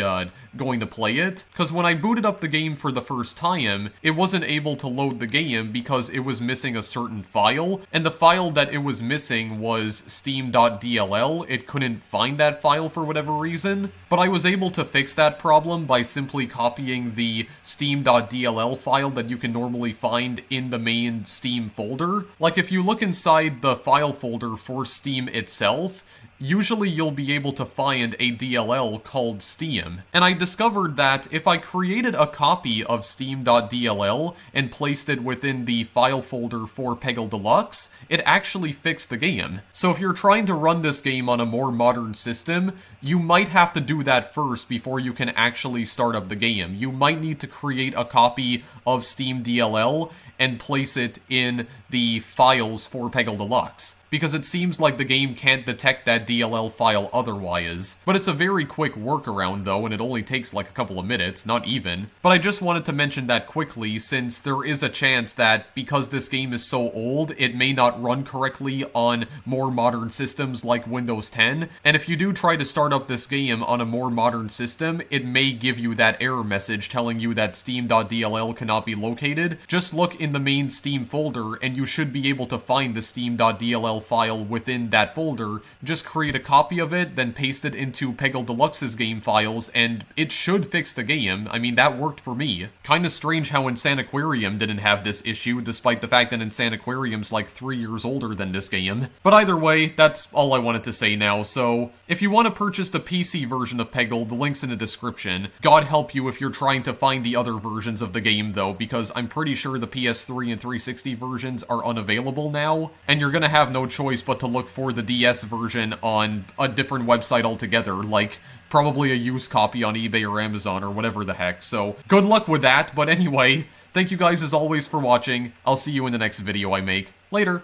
going to play it, because when I booted up the game for the first time, it wasn't able to load the game because it was missing a certain file, and the file that it was missing was steam.dll. It couldn't find that file for whatever reason, but I was able to fix that problem by simply copying the steam.dll file that you can normally find in the main Steam folder. Like, if you look inside the file folder for Steam itself, usually you'll be able to find a DLL called Steam. And I discovered that if I created a copy of steam.dll and placed it within the file folder for Peggle Deluxe, it actually fixed the game. So if you're trying to run this game on a more modern system, you might have to do that first before you can actually start up the game. You might need to create a copy of steam.dll and place it in the files for Peggle Deluxe, because it seems like the game can't detect that DLL file otherwise. But it's a very quick workaround though, and it only takes like a couple of minutes, not even. But I just wanted to mention that quickly, since there is a chance that because this game is so old, it may not run correctly on more modern systems like Windows 10, and if you do try to start up this game on a more modern system, it may give you that error message telling you that steam.dll cannot be located. Just look in the main Steam folder, and you should be able to find the steam.dll file within that folder. Just create a copy of it, then paste it into Peggle Deluxe's game files, and it should fix the game. I mean, that worked for me. Kinda strange how Insaniquarium didn't have this issue, despite the fact that Insaniquarium's like 3 years older than this game. But either way, that's all I wanted to say now, so if you want to purchase the PC version of Peggle, the link's in the description. God help you if you're trying to find the other versions of the game though, because I'm pretty sure the PS3 and 360 versions are unavailable now, and you're gonna have no choice but to look for the DS version on a different website altogether, like probably a used copy on eBay or Amazon or whatever the heck, so good luck with that. But anyway, thank you guys as always for watching. I'll see you in the next video I make. Later!